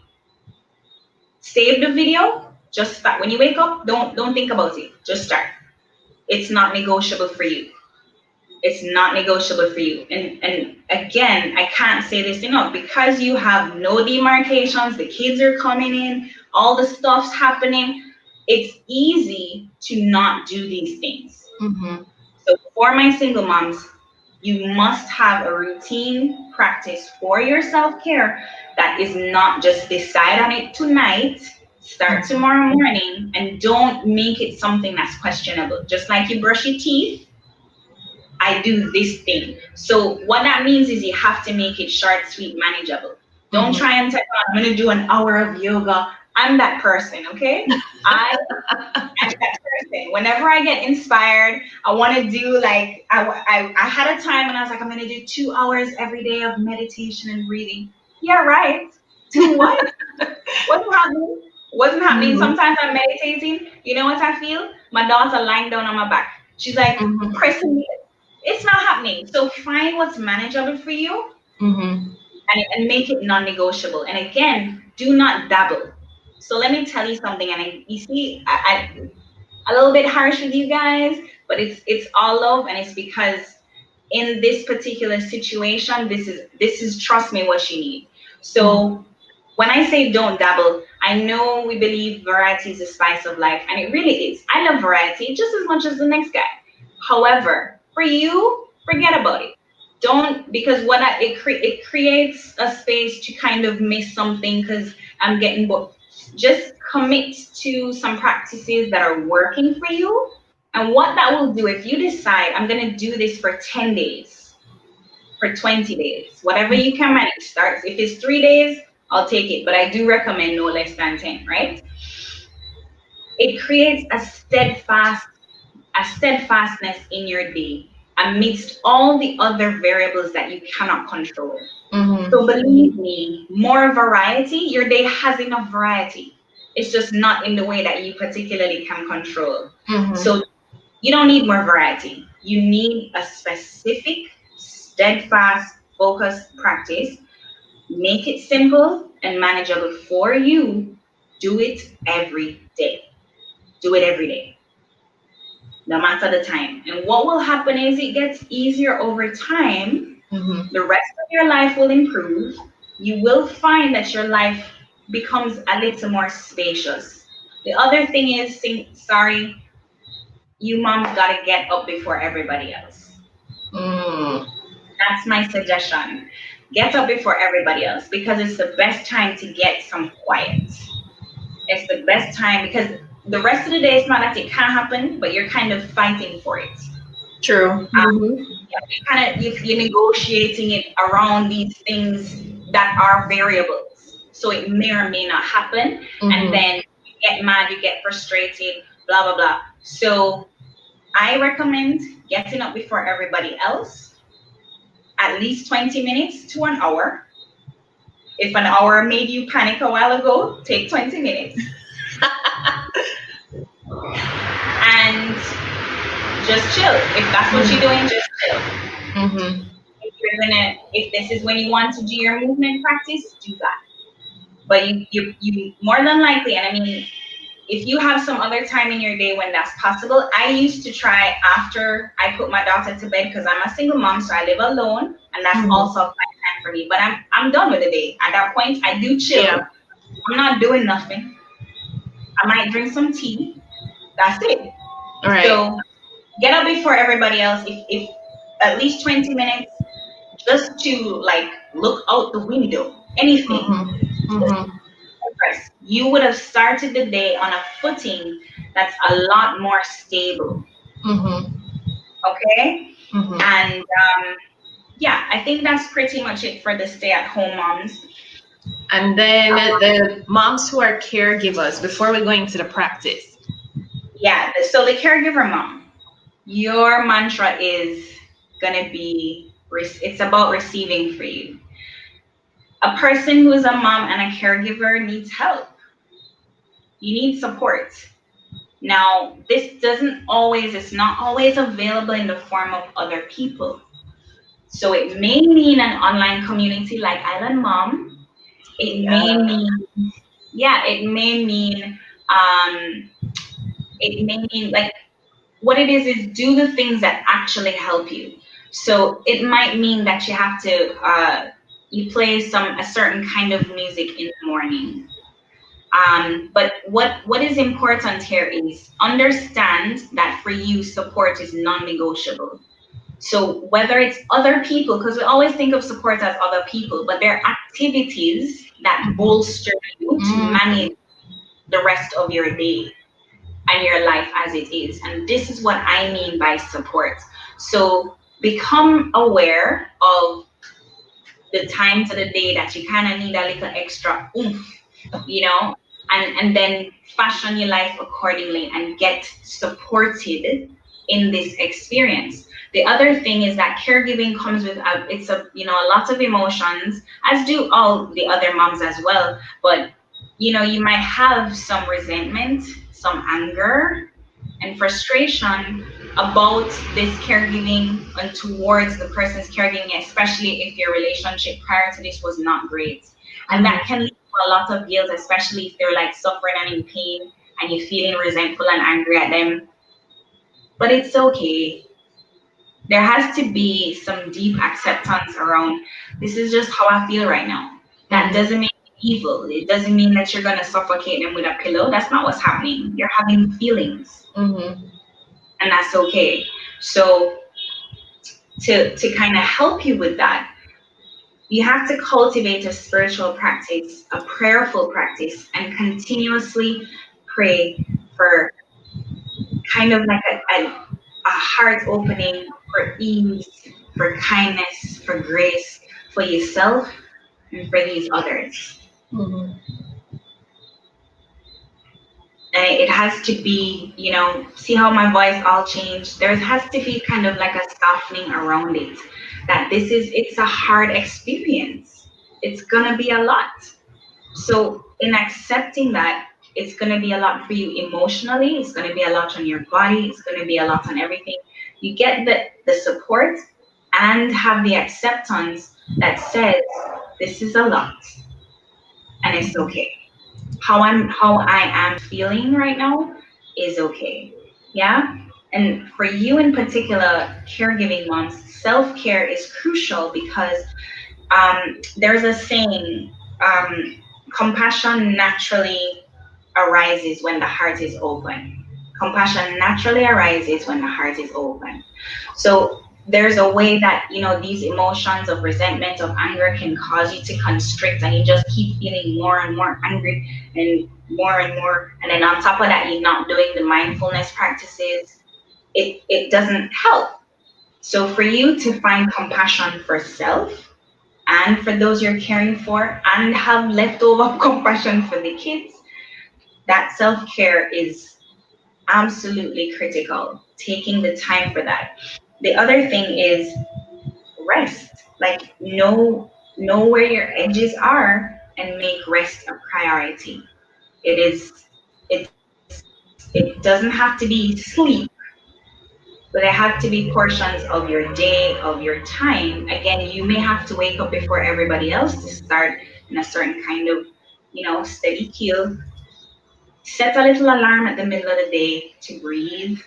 Save the video, just start. When you wake up, don't think about it. Just start. It's not negotiable for you. It's not negotiable for you. And again, I can't say this enough, because you have no demarcations, the kids are coming in, all the stuff's happening. It's easy to not do these things. mm-hmm, So for my single moms, you must have a routine practice for your self-care that is not just decide on it tonight, start mm-hmm, tomorrow morning, and don't make it something that's questionable. Just like you brush your teeth, I do this thing. So what that means is you have to make it short, sweet, manageable. Don't mm-hmm. try and take on, I'm gonna do an hour of yoga. I'm that person, okay? I'm that person. Whenever I get inspired, I want to do like I had a time when I was like, I'm gonna do 2 hours every day of meditation and breathing. Yeah, right. Do what? Wasn't happening. Wasn't happening. Mm-hmm, Sometimes I'm meditating. You know what I feel? My daughter lying down on my back. She's like mm-hmm, pressing me. It's not happening. So find what's manageable for you, mm-hmm. and make it non-negotiable. And again, do not dabble. So let me tell you something. And you see, a little bit harsh with you guys, but it's all love, and it's because in this particular situation, this is trust me what you need. So when I say don't dabble, I know we believe variety is the spice of life, and it really is. I love variety just as much as the next guy. However, for you, forget about it. Don't, because it creates a space to kind of miss something because I'm getting bored. Just commit to some practices that are working for you. And what that will do, if you decide I'm going to do this for 10 days, for 20 days, whatever you can manage, start. If it's 3 days, I'll take it. But I do recommend no less than 10, right? It creates a steadfastness in your day amidst all the other variables that you cannot control. Mm-hmm. So believe me, more variety, your day has enough variety. It's just not in the way that you particularly can control. Mm-hmm. So You don't need more variety. You need a specific, steadfast, focused practice. Make it simple and manageable for you. Do it every day. Do it every day, no matter the time. And what will happen is it gets easier over time. The rest of your life will improve. You will find that your life becomes a little more spacious. The other thing is, sorry, you moms gotta get up before everybody else. Mm. That's my suggestion. Get up before everybody else because it's the best time to get some quiet. It's the best time because the rest of the day it's not that it can't happen, but you're kind of fighting for it. True. You're negotiating it around these things that are variables. So it may or may not happen. And then you get mad, you get frustrated, blah, blah, blah. So I recommend getting up before everybody else, at least 20 minutes to an hour. If an hour made you panic a while ago, take 20 minutes. And just chill. If that's what you're doing, just chill. If this is when you want to do your movement practice, do that. But you more than likely, and I mean, if you have some other time in your day when that's possible, I used to try after I put my daughter to bed because I'm a single mom, so I live alone, and that's also a fun time for me. But I'm done with the day. At that point, I do chill. Yeah. I'm not doing nothing. I might drink some tea. That's it. All right. So get up before everybody else. If at least 20 minutes, just to like look out the window, anything. You would have started the day on a footing that's a lot more stable. Okay? And yeah, I think that's pretty much it for the stay-at-home moms. And then the moms who are caregivers, before we go into the practice. Yeah, so the caregiver mom, your mantra is going to be, it's about receiving for you. A person who is a mom and a caregiver needs help. You need support. Now, this it's not always available in the form of other people. So it may mean an online community like Island Mom. It may mean like what it is do the things that actually help you. So it might mean that you have to you play a certain kind of music in the morning. But what is important here is understand that for you, support is non-negotiable. So whether it's other people, because we always think of support as other people, but there are activities that bolster you to manage the rest of your day and your life as it is. And this is what I mean by support. So become aware of the times of the day that you kind of need a little extra oomph, and then fashion your life accordingly and get supported in this experience. The other thing is that caregiving comes with a lot of emotions, as do all the other moms as well. But you might have some resentment, some anger, and frustration about this caregiving and towards the person's caregiving, especially if your relationship prior to this was not great. And that can lead to a lot of guilt, especially if they're like suffering and in pain and you're feeling resentful and angry at them. But it's okay. There has to be some deep acceptance around, this is just how I feel right now. That doesn't mean evil. It doesn't mean that you're going to suffocate them with a pillow. That's not what's happening. You're having feelings. And that's okay. So to kind of help you with that, you have to cultivate a spiritual practice, a prayerful practice, and continuously pray for kind of like a heart opening, for ease, for kindness, for grace, for yourself and for these others. And it has to be, see how my voice all changed? There has to be kind of like a softening around it. That it's a hard experience. It's gonna be a lot. So in accepting that, It's going to be a lot for you emotionally. It's going to be a lot on your body. It's going to be a lot on everything. You get the support and have the acceptance that says this is a lot and it's okay. How I am feeling right now is okay. Yeah. And for you in particular, caregiving moms, self-care is crucial because there's a saying, compassion naturally arises when the heart is open. Compassion naturally arises when the heart is open. So there's a way that, these emotions of resentment, of anger can cause you to constrict and you just keep feeling more and more angry and more and more. And then on top of that, you're not doing the mindfulness practices. It doesn't help. So for you to find compassion for self and for those you're caring for and have leftover compassion for the kids, that self-care is absolutely critical. Taking the time for that. The other thing is rest. Like know where your edges are and make rest a priority. It doesn't have to be sleep, but there have to be portions of your day, of your time. Again, you may have to wake up before everybody else to start in a certain kind of, steady keel. Set a little alarm at the middle of the day to breathe,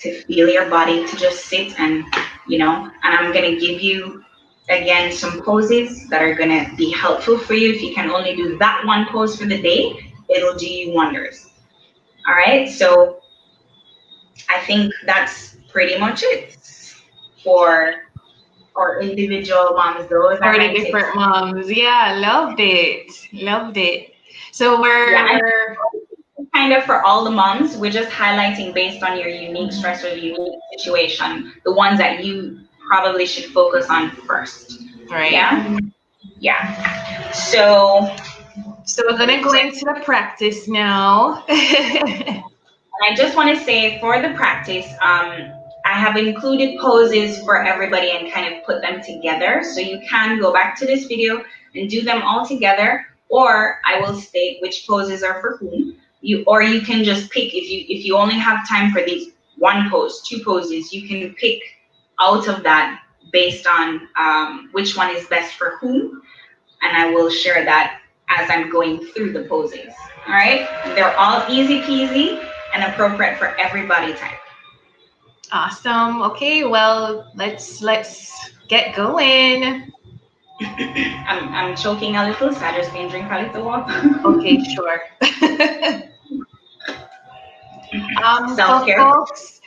to feel your body, to just sit and I'm going to give you again some poses that are going to be helpful for you. If you can only do that one pose for the day, it'll do you wonders. All right. So I think that's pretty much it for our individual moms. Those are For the my tips. different moms. Yeah, loved it. Loved it. So Yeah, and we're kind of for all the moms, we're just highlighting based on your unique stressors, unique situation, the ones that you probably should focus on first. right. Yeah? Yeah. So So we're gonna go into the practice now. I just want to say for the practice, I have included poses for everybody and kind of put them together. So you can go back to this video and do them all together, or I will state which poses are for whom. Or you can just pick if you only have time for these one pose, two poses, you can pick out of that based on which one is best for whom, and I will share that as I'm going through the poses. All right, they're all easy peasy and appropriate for every body type. Awesome. Okay, well, let's get going. I'm choking a little, so I just been drink a little water. Okay, sure. So Self-care. folks,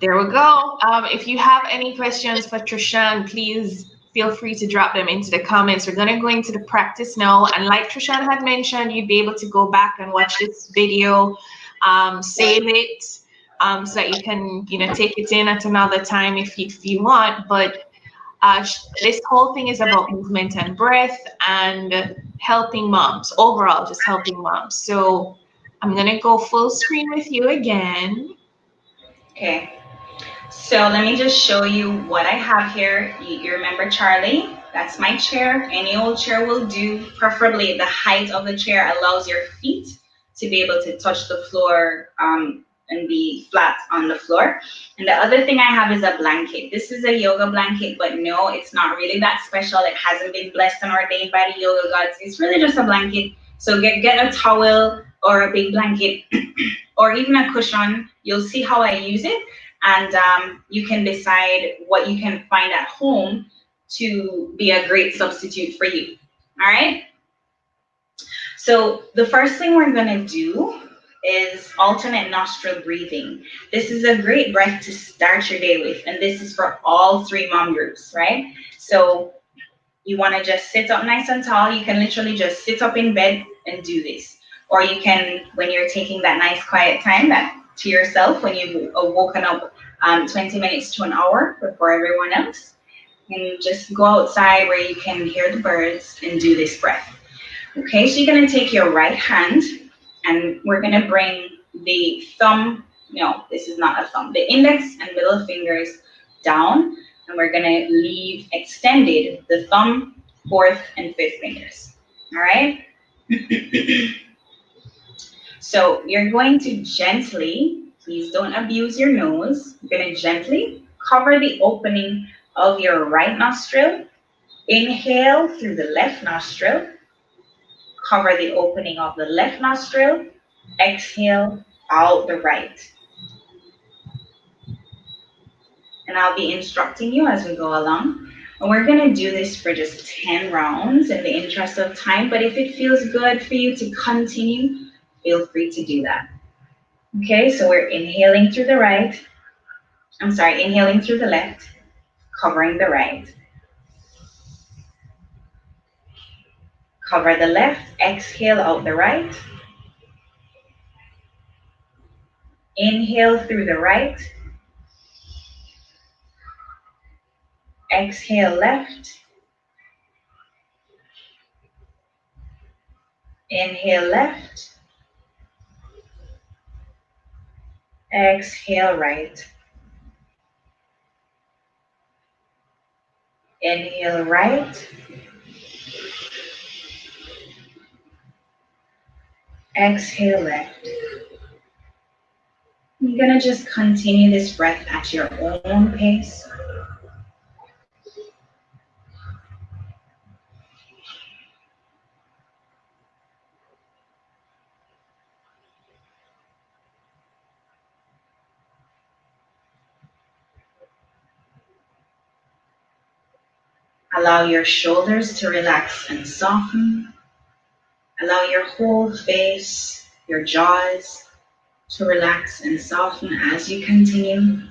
there we go. If you have any questions for Trishan, please feel free to drop them into the comments. We're going to go into the practice now. And like Trishan had mentioned, you'd be able to go back and watch this video, save it, so that you can, take it in at another time if you want. But this whole thing is about movement and breath and helping moms, overall, just helping moms. So I'm going to go full screen with you again. Okay. So let me just show you what I have here. You remember Charlie? That's my chair. Any old chair will do. Preferably the height of the chair allows your feet to be able to touch the floor and be flat on the floor. And the other thing I have is a blanket. This is a yoga blanket, but no, it's not really that special. It hasn't been blessed and ordained by the yoga gods. It's really just a blanket. So get a towel or a big blanket or even a cushion. You'll see how I use it. And you can decide what you can find at home to be a great substitute for you. All right. So the first thing we're going to do is alternate nostril breathing. This is a great breath to start your day with. And this is for all three mom groups, right? So you want to just sit up nice and tall. You can literally just sit up in bed and do this. Or you can, when you're taking that nice quiet time that to yourself, when you've woken up 20 minutes to an hour before everyone else, and just go outside where you can hear the birds and do this breath. Okay, so you're going to take your right hand and we're going to bring the thumb, no, this is not a thumb, the index and middle fingers down, and we're going to leave extended the thumb, fourth, and fifth fingers. All right? So you're going to gently, please don't abuse your nose. You're going to gently cover the opening of your right nostril. Inhale through the left nostril. Cover the opening of the left nostril. Exhale out the right. And I'll be instructing you as we go along. And we're going to do this for just 10 rounds in the interest of time. But if it feels good for you to continue, feel free to do that. Okay, so we're inhaling through the right. Inhaling through the left, covering the right. Cover the left, exhale out the right. Inhale through the right. Exhale left. Inhale left. Exhale right. Inhale right. Exhale left. You're going to just continue this breath at your own pace. Allow your shoulders to relax and soften. Allow your whole face, your jaws to relax and soften as you continue.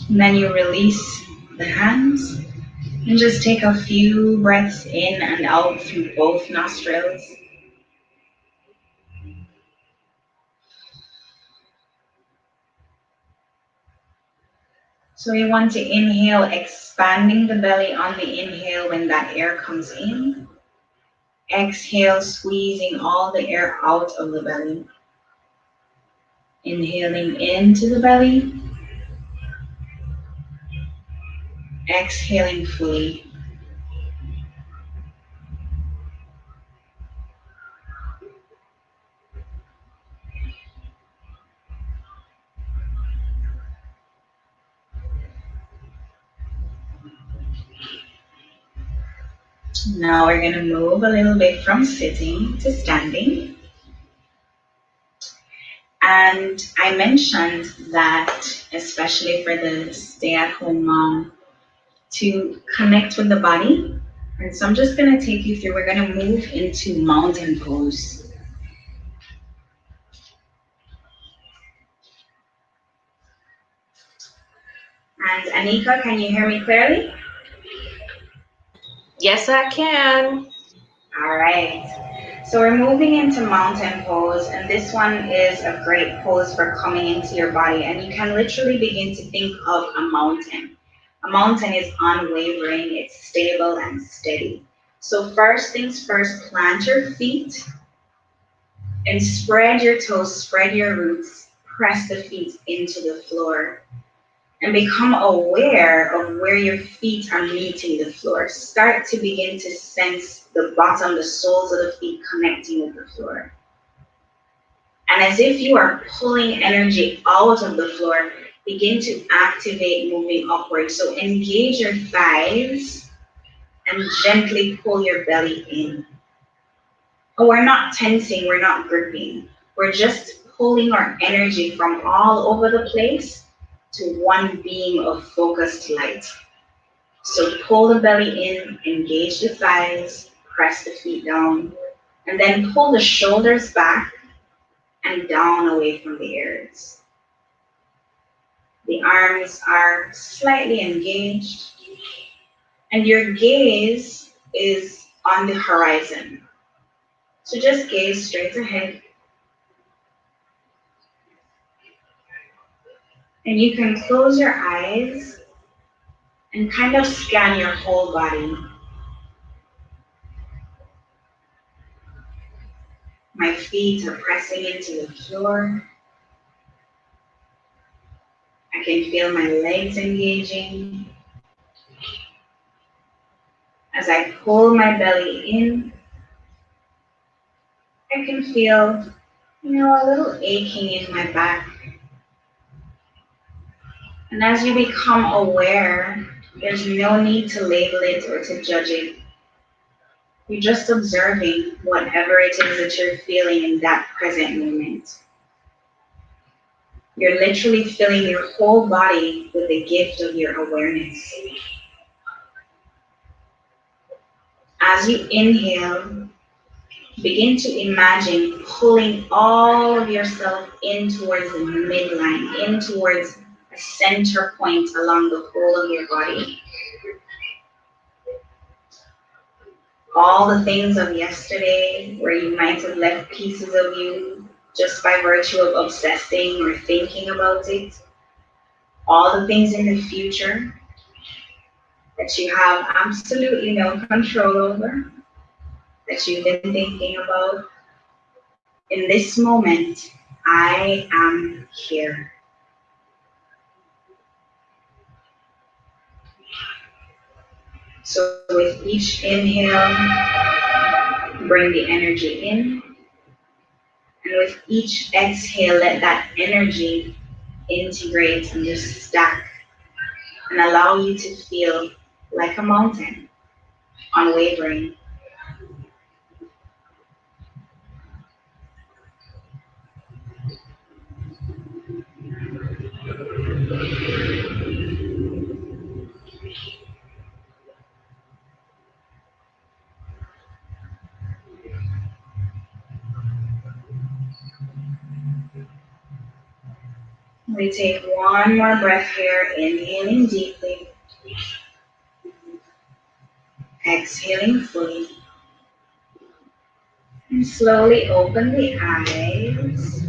And then you release the hands and just take a few breaths in and out through both nostrils. So we want to inhale, expanding the belly on the inhale when that air comes in. Exhale, squeezing all the air out of the belly. Inhaling into the belly. Exhaling fully. Now we're going to move a little bit from sitting to standing. And I mentioned that, especially for the stay-at-home mom, to connect with the body. And so I'm just going to take you through, we're going to move into mountain pose. And Anika, can you hear me clearly? Yes, I can. All right. So we're moving into mountain pose, and this one is a great pose for coming into your body. And you can literally begin to think of a mountain. A mountain is unwavering, it's stable and steady. So first things first, plant your feet and spread your toes, spread your roots, press the feet into the floor. And become aware of where your feet are meeting the floor. Start to begin to sense the bottom, the soles of the feet connecting with the floor. And as if you are pulling energy out of the floor, begin to activate moving upward. So engage your thighs and gently pull your belly in. Oh, we're not tensing, we're not gripping. We're just pulling our energy from all over the place to one beam of focused light. So pull the belly in, engage the thighs, press the feet down, and then pull the shoulders back and down away from the ears. The arms are slightly engaged, and your gaze is on the horizon. So just gaze straight ahead. And you can close your eyes and kind of scan your whole body. feet are pressing into the floor. I can feel my legs engaging. As I pull my belly in, I can feel, a little aching in my back. And as you become aware, there's no need to label it or to judge it. You're just observing whatever it is that you're feeling in that present moment. You're literally filling your whole body with the gift of your awareness. As you inhale, begin to imagine pulling all of yourself in towards the midline, in towards a center point along the whole of your body. All the things of yesterday where you might have left pieces of you just by virtue of obsessing or thinking about it. All the things in the future that you have absolutely no control over, that you've been thinking about. In this moment, I am here. So with each inhale, bring the energy in. And with each exhale, let that energy integrate and just stack and allow you to feel like a mountain, unwavering. We take one more breath here, inhaling deeply, exhaling fully, and slowly open the eyes.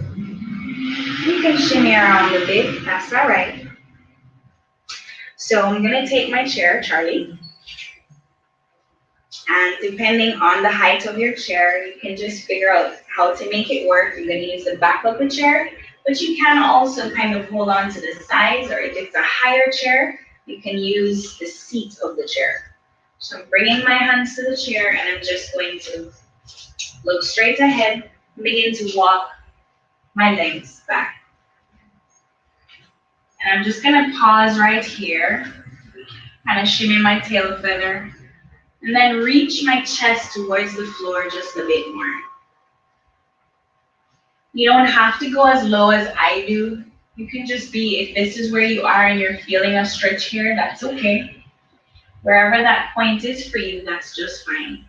You can shimmy around a bit, that's all right. So I'm gonna take my chair, Charlie, and depending on the height of your chair, you can just figure out how to make it work. You're gonna use the back of the chair, but you can also kind of hold on to the sides, or if it's a higher chair, you can use the seat of the chair. So I'm bringing my hands to the chair and I'm just going to look straight ahead and begin to walk my legs back. And I'm just gonna pause right here, kind of shimmy my tail feather, and then reach my chest towards the floor just a bit more. You don't have to go as low as I do. You can just be, if this is where you are and you're feeling a stretch here, that's okay. Wherever that point is for you, that's just fine.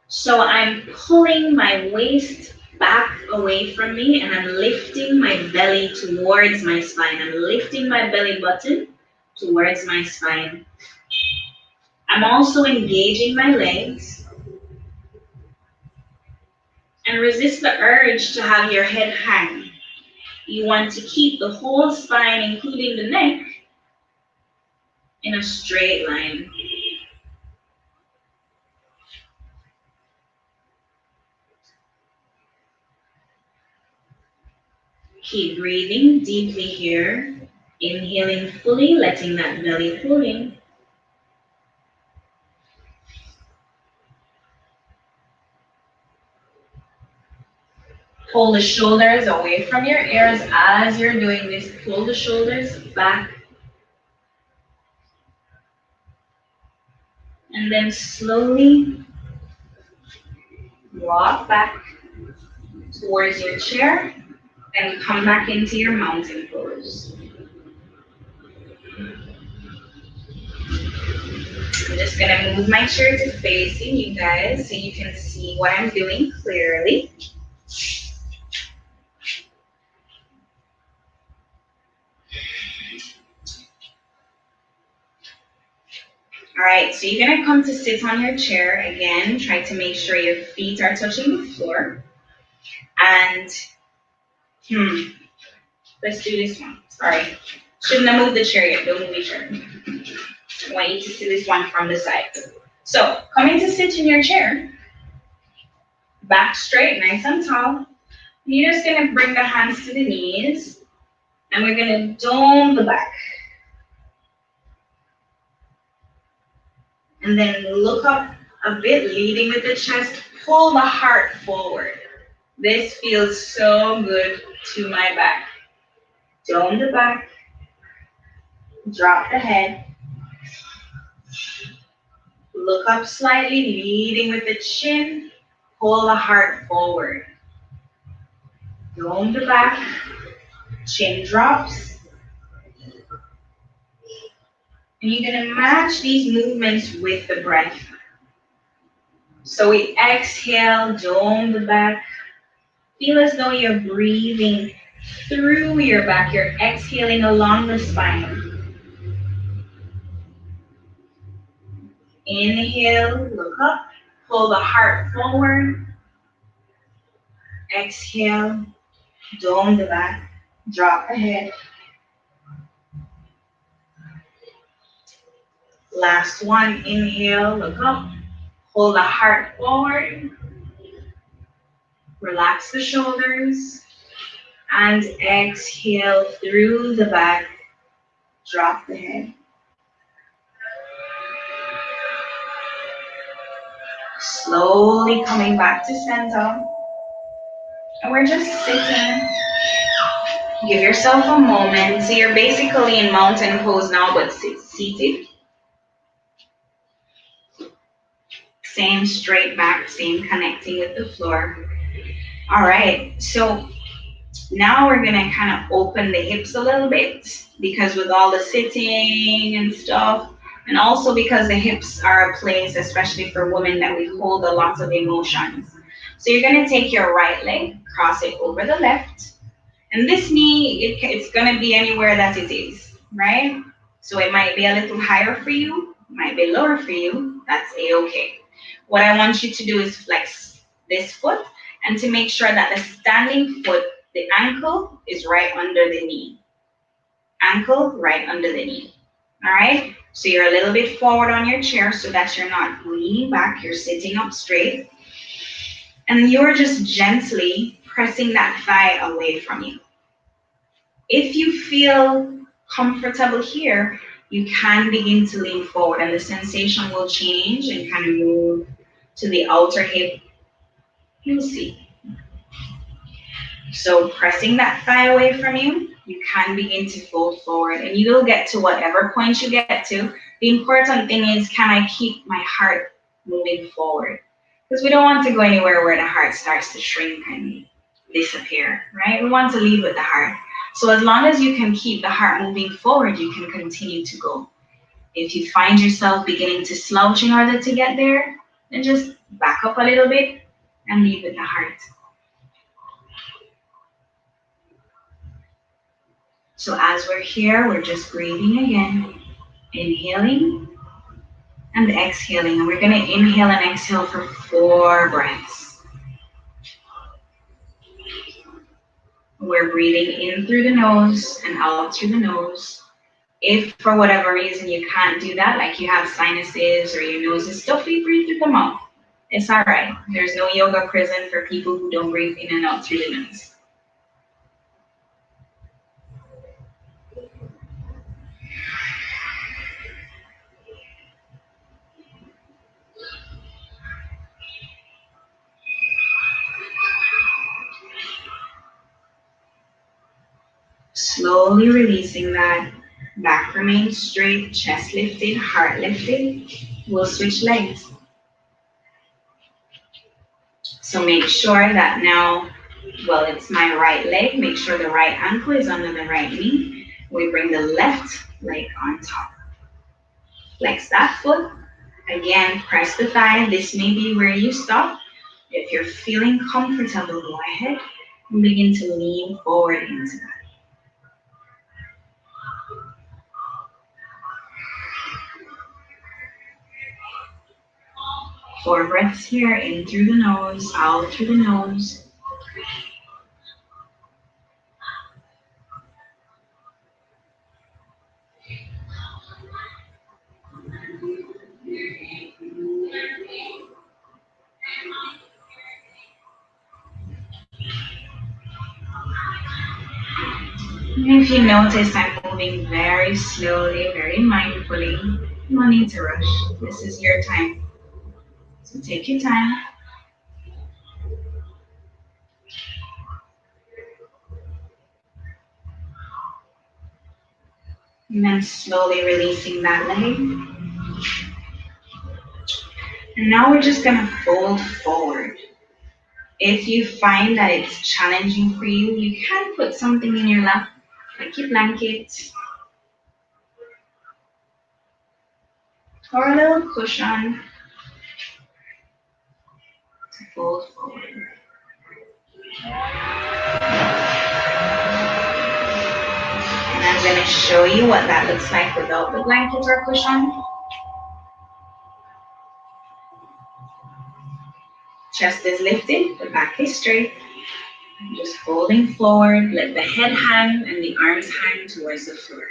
So I'm pulling my waist back away from me and I'm lifting my belly towards my spine. I'm lifting my belly button towards my spine. I'm also engaging my legs. And resist the urge to have your head hang. You want to keep the whole spine, including the neck, in a straight line. Keep breathing deeply here. Inhaling fully, letting that belly pull in. Pull the shoulders away from your ears as you're doing this. Pull the shoulders back. And then slowly walk back towards your chair and come back into your mountain pose. I'm just gonna move my chair to facing you guys so you can see what I'm doing clearly. All right, so you're gonna come to sit on your chair again. Try to make sure your feet are touching the floor. And let's do this one. Sorry, shouldn't have moved the chair yet. Don't move your chair. I want you to see this one from the side. So, coming to sit in your chair, back straight, nice and tall. You're just gonna bring the hands to the knees, and we're gonna dome the back. And then look up a bit, leading with the chest. Pull the heart forward. This feels so good to my back. Dome the back, drop the head. Look up slightly, leading with the chin. Pull the heart forward. Dome the back, chin drops. And you're gonna match these movements with the breath. So we exhale, dome the back. Feel as though you're breathing through your back. You're exhaling along the spine. Inhale, look up, pull the heart forward. Exhale, dome the back, drop the head. Last one, inhale, look up, pull the heart forward. Relax the shoulders. And exhale through the back, drop the head. Slowly coming back to center. And we're just sitting. Give yourself a moment. So you're basically in mountain pose now, but seated. Same straight back, same connecting with the floor. All right, so now we're gonna kind of open the hips a little bit because with all the sitting and stuff, and also because the hips are a place, especially for women, that we hold a lot of emotions. So you're gonna take your right leg, cross it over the left, and this knee, it's gonna be anywhere that it is, right? So it might be a little higher for you, might be lower for you, that's a-okay. What I want you to do is flex this foot and to make sure that the standing foot, the ankle is right under the knee. Ankle right under the knee. All right? So you're a little bit forward on your chair so that you're not leaning back, you're sitting up straight. And you're just gently pressing that thigh away from you. If you feel comfortable here, you can begin to lean forward and the sensation will change and kind of move to the outer hip. You'll see. So pressing that thigh away from you, you can begin to fold forward and you will get to whatever point you get to. The important thing is, can I keep my heart moving forward? Because we don't want to go anywhere where the heart starts to shrink and disappear, right? We want to lead with the heart. So as long as you can keep the heart moving forward, you can continue to go. If you find yourself beginning to slouch in order to get there, then just back up a little bit and lead with the heart. So as we're here, we're just breathing again, inhaling and exhaling. And we're going to inhale and exhale for 4 breaths. We're breathing in through the nose and out through the nose. If for whatever reason you can't do that, like you have sinuses or your nose is stuffy, breathe through the mouth. It's all right. There's no yoga prison for people who don't breathe in and out through the nose. Slowly releasing that. Back remains straight, chest lifted, heart lifted. We'll switch legs. So make sure that now, well, it's my right leg. Make sure the right ankle is under the right knee. We bring the left leg on top. Flex that foot. Again, press the thigh. This may be where you stop. If you're feeling comfortable, go ahead and begin to lean forward into that. 4 breaths here, in through the nose, out through the nose. And if you notice I'm moving very slowly, very mindfully, no need to rush. This is your time. So take your time and then slowly releasing that leg. And now we're just going to fold forward. If you find that it's challenging for you, you can put something in your lap, like your blanket or a little cushion to fold forward. And I'm going to show you what that looks like without the blanket or cushion. Chest is lifted, the back is straight. Just folding forward, let the head hang and the arms hang towards the floor.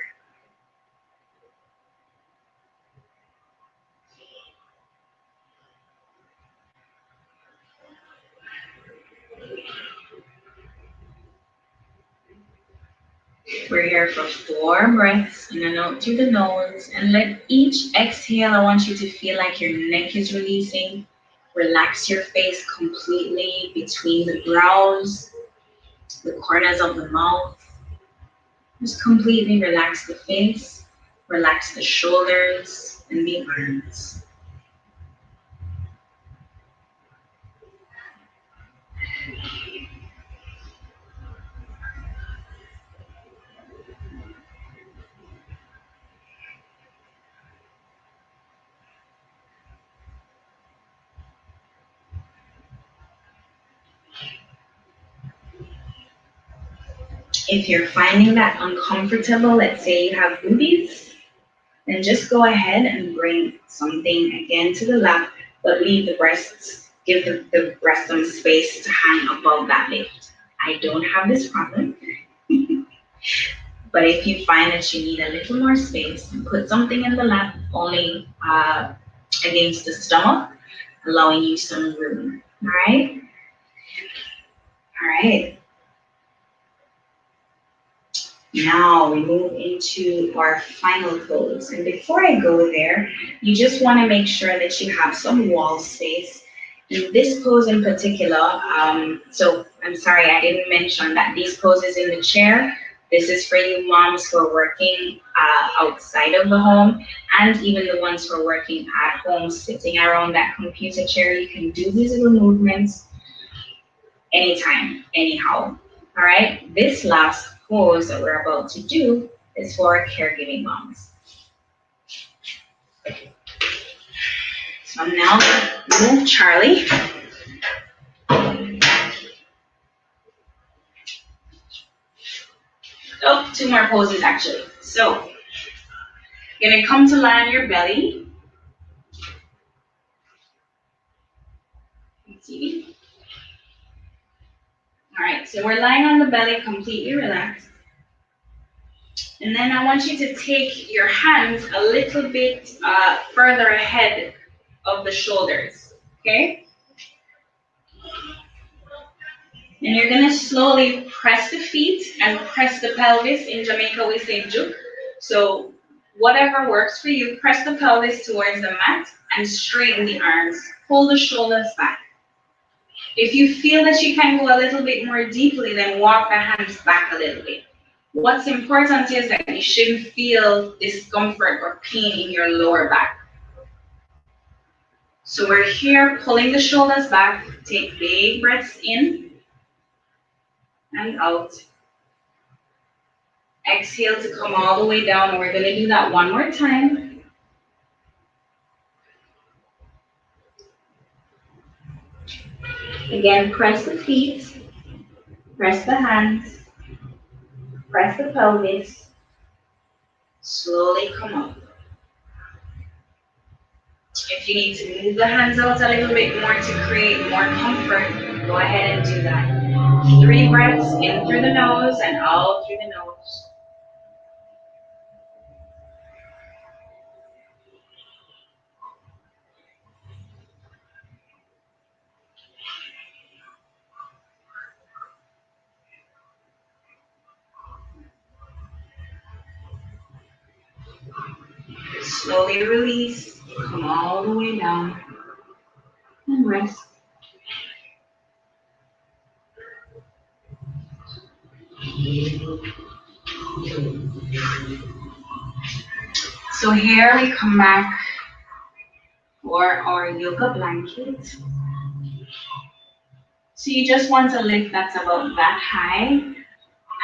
We're here for 4 breaths in and out through the nose. And let each exhale, I want you to feel like your neck is releasing. Relax your face completely between the brows, the corners of the mouth. Just completely relax the face, relax the shoulders and the arms. If you're finding that uncomfortable, let's say you have boobies, then just go ahead and bring something again to the lap, but leave the breasts, give the breast some space to hang above that lift. I don't have this problem, but if you find that you need a little more space, put something in the lap, only against the stomach, allowing you some room. All right? All right. Now we move into our final pose. And before I go there, you just want to make sure that you have some wall space. In this pose in particular, so I'm sorry, I didn't mention that these poses in the chair, this is for you moms who are working outside of the home, and even the ones who are working at home, sitting around that computer chair. You can do these little movements anytime, anyhow. All right, this last pose that we're about to do is for caregiving moms. So I'm now going to move Charlie. Oh, 2 more poses actually. So you're gonna come to lie on your belly. See? All right, so we're lying on the belly, completely relaxed. And then I want you to take your hands a little bit further ahead of the shoulders, okay? And you're gonna slowly press the feet and press the pelvis. In Jamaica, we say juk. So whatever works for you, press the pelvis towards the mat and straighten the arms. Pull the shoulders back. If you feel that you can go a little bit more deeply, then walk the hands back a little bit. What's important is that you shouldn't feel discomfort or pain in your lower back. So we're here pulling the shoulders back. Take big breaths in and out. Exhale to come all the way down, and we're going to do that one more time. Again, press the feet, press the hands, press the pelvis. Slowly come up. If you need to move the hands out a little bit more to create more comfort, go ahead and do that. 3 breaths in through the nose and out through the nose. Slowly release. Come all the way down. And rest. So here we come back for our yoga blanket. So you just want to lift that's about that high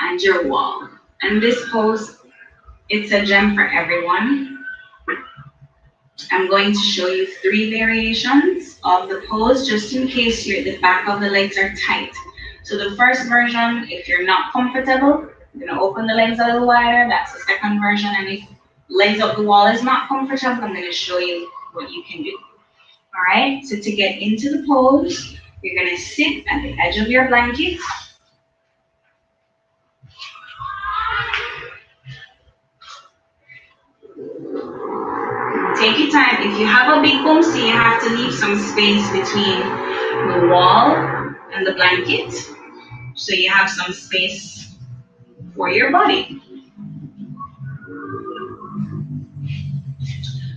and your wall. And this pose, it's a gem for everyone. I'm going to show you 3 variations of the pose just in case the back of the legs are tight. So the first version, if you're not comfortable, you're going to open the legs a little wider. That's the second version. And if legs up the wall is not comfortable, I'm going to show you what you can do. All right, so to get into the pose, you're going to sit at the edge of your blanket. Take your time. If you have a big boomsy, you have to leave some space between the wall and the blanket. So you have some space for your body.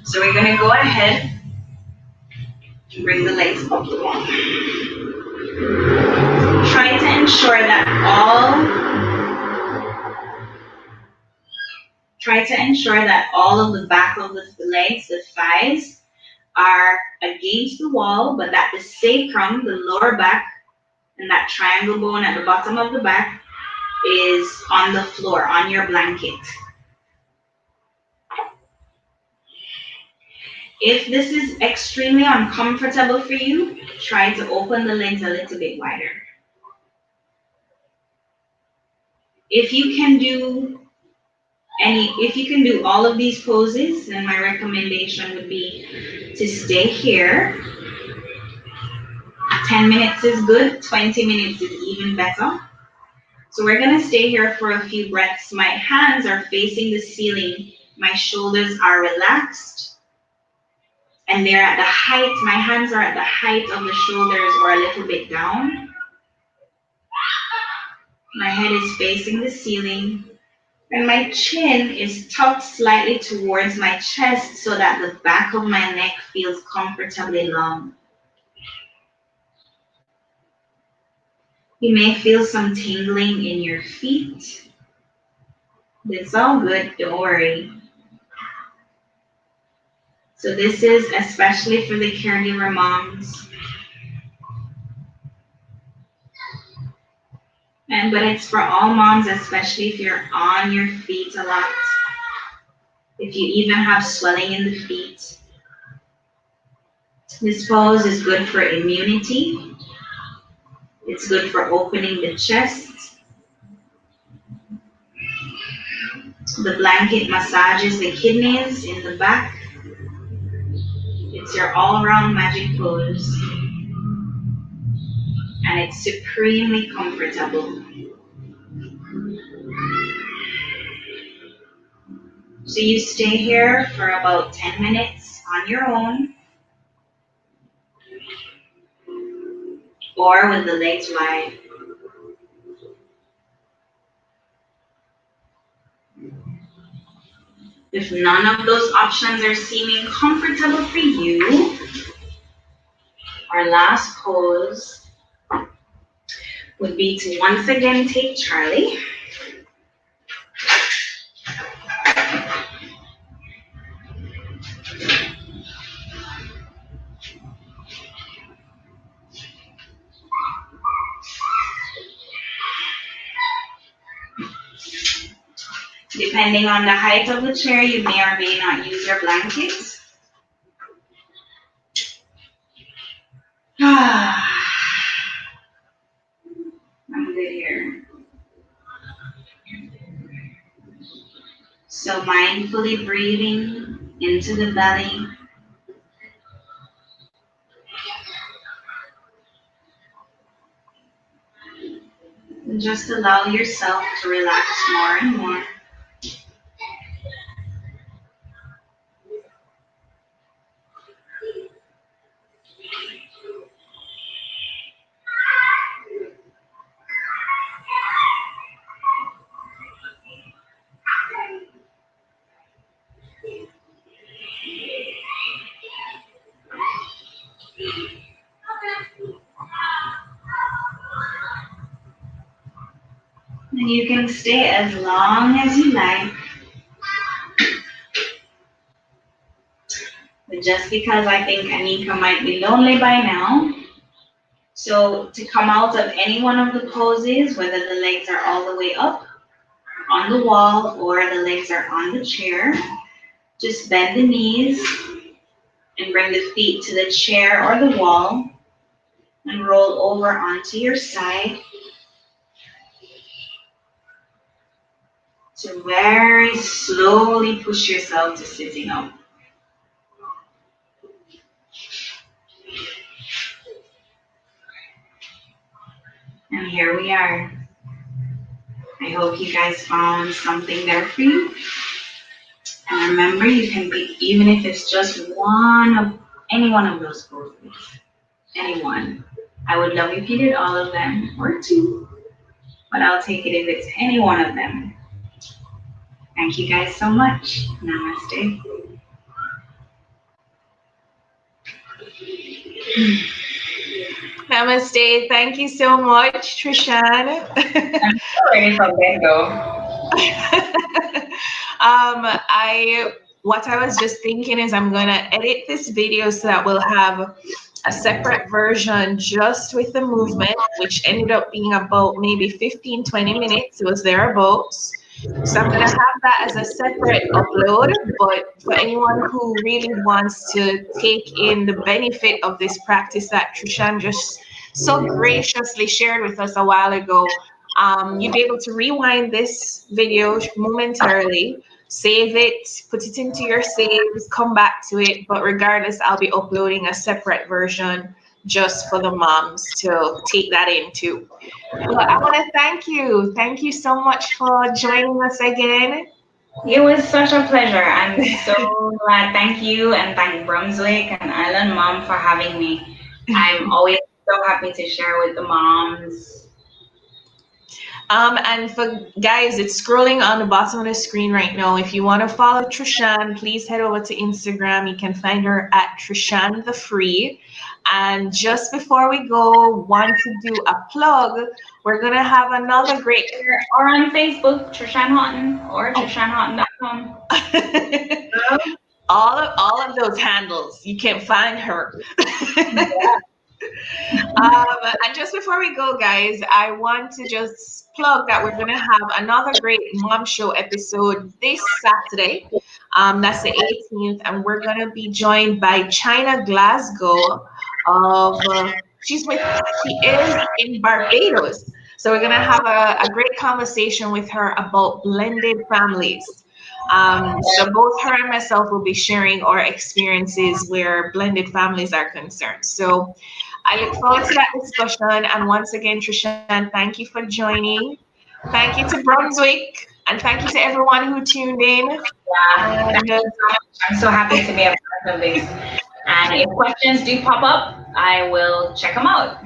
So we're going to go ahead and bring the legs up the wall. Try to ensure that all of the back of the legs, the thighs, are against the wall, but that the sacrum, the lower back, and that triangle bone at the bottom of the back is on the floor, on your blanket. If this is extremely uncomfortable for you, try to open the legs a little bit wider. If you can do all of these poses, then my recommendation would be to stay here. 10 minutes is good, 20 minutes is even better. So we're gonna stay here for a few breaths. My hands are facing the ceiling. My shoulders are relaxed. And they're at the height, my hands are at the height of the shoulders or a little bit down. My head is facing the ceiling. And my chin is tucked slightly towards my chest so that the back of my neck feels comfortably long. You may feel some tingling in your feet. It's all good, don't worry. So this is especially for the caregiver moms. But it's for all moms, especially if you're on your feet a lot. If you even have swelling in the feet. This pose is good for immunity. It's good for opening the chest. The blanket massages the kidneys in the back. It's your all-around magic pose. And it's supremely comfortable. So you stay here for about 10 minutes on your own. Or with the legs wide. If none of those options are seeming comfortable for you, our last pose would be to once again take Charlie. Depending on the height of the chair, you may or may not use your blanket. I'm good here. So mindfully breathing into the belly. And just allow yourself to relax more and more. And you can stay as long as you like. But just because I think Anika might be lonely by now, so to come out of any one of the poses, whether the legs are all the way up on the wall or the legs are on the chair, just bend the knees and bring the feet to the chair or the wall and roll over onto your side to very slowly push yourself to sitting up. And here we are. I hope you guys found something there for you. And remember, you can pick, even if it's just any one of those poses. Anyone. I would love if you did all of them, or two, but I'll take it if it's any one of them. Thank you guys so much. Namaste. Namaste. Thank you so much, Trishan. I'm so ready for bed though. What I was just thinking is I'm gonna edit this video so that we'll have a separate version just with the movement, which ended up being about maybe 15-20 minutes. It was thereabouts. So I'm gonna have that as a separate upload, but for anyone who really wants to take in the benefit of this practice that Trishan just so graciously shared with us a while ago, you'll be able to rewind this video momentarily, save it, put it into your saves, come back to it. But regardless, I'll be uploading a separate version just for the moms to take that into. But I want to thank you. Thank you so much for joining us again. It was such a pleasure. I'm so glad. Thank you, and thank Brunswick and Island Mom for having me. I'm always so happy to share with the moms. And for guys, it's scrolling on the bottom of the screen right now. If you want to follow Trishan, please head over to Instagram. You can find her at Trishan the Free. And just before we go, want to do a plug. We're gonna have another great Or on Facebook, Trishan Haughton or TrishanHaughton.com. all of those handles, you can find her. And just before we go, guys, I want to just plug that we're going to have another great mom show episode this Saturday. That's the 18th, and we're going to be joined by China Glasgow. She is in Barbados, so we're going to have a great conversation with her about blended families. So both her and myself will be sharing our experiences where blended families are concerned. So I look forward to that discussion. And once again, Trishan, thank you for joining. Thank you to Brunswick, and thank you to everyone who tuned in. Yeah, I'm so happy to be a part of this. And if questions do pop up, I will check them out.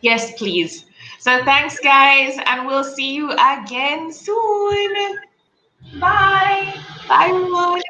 Yes, please. So thanks, guys, and we'll see you again soon. Bye. Bye, everyone.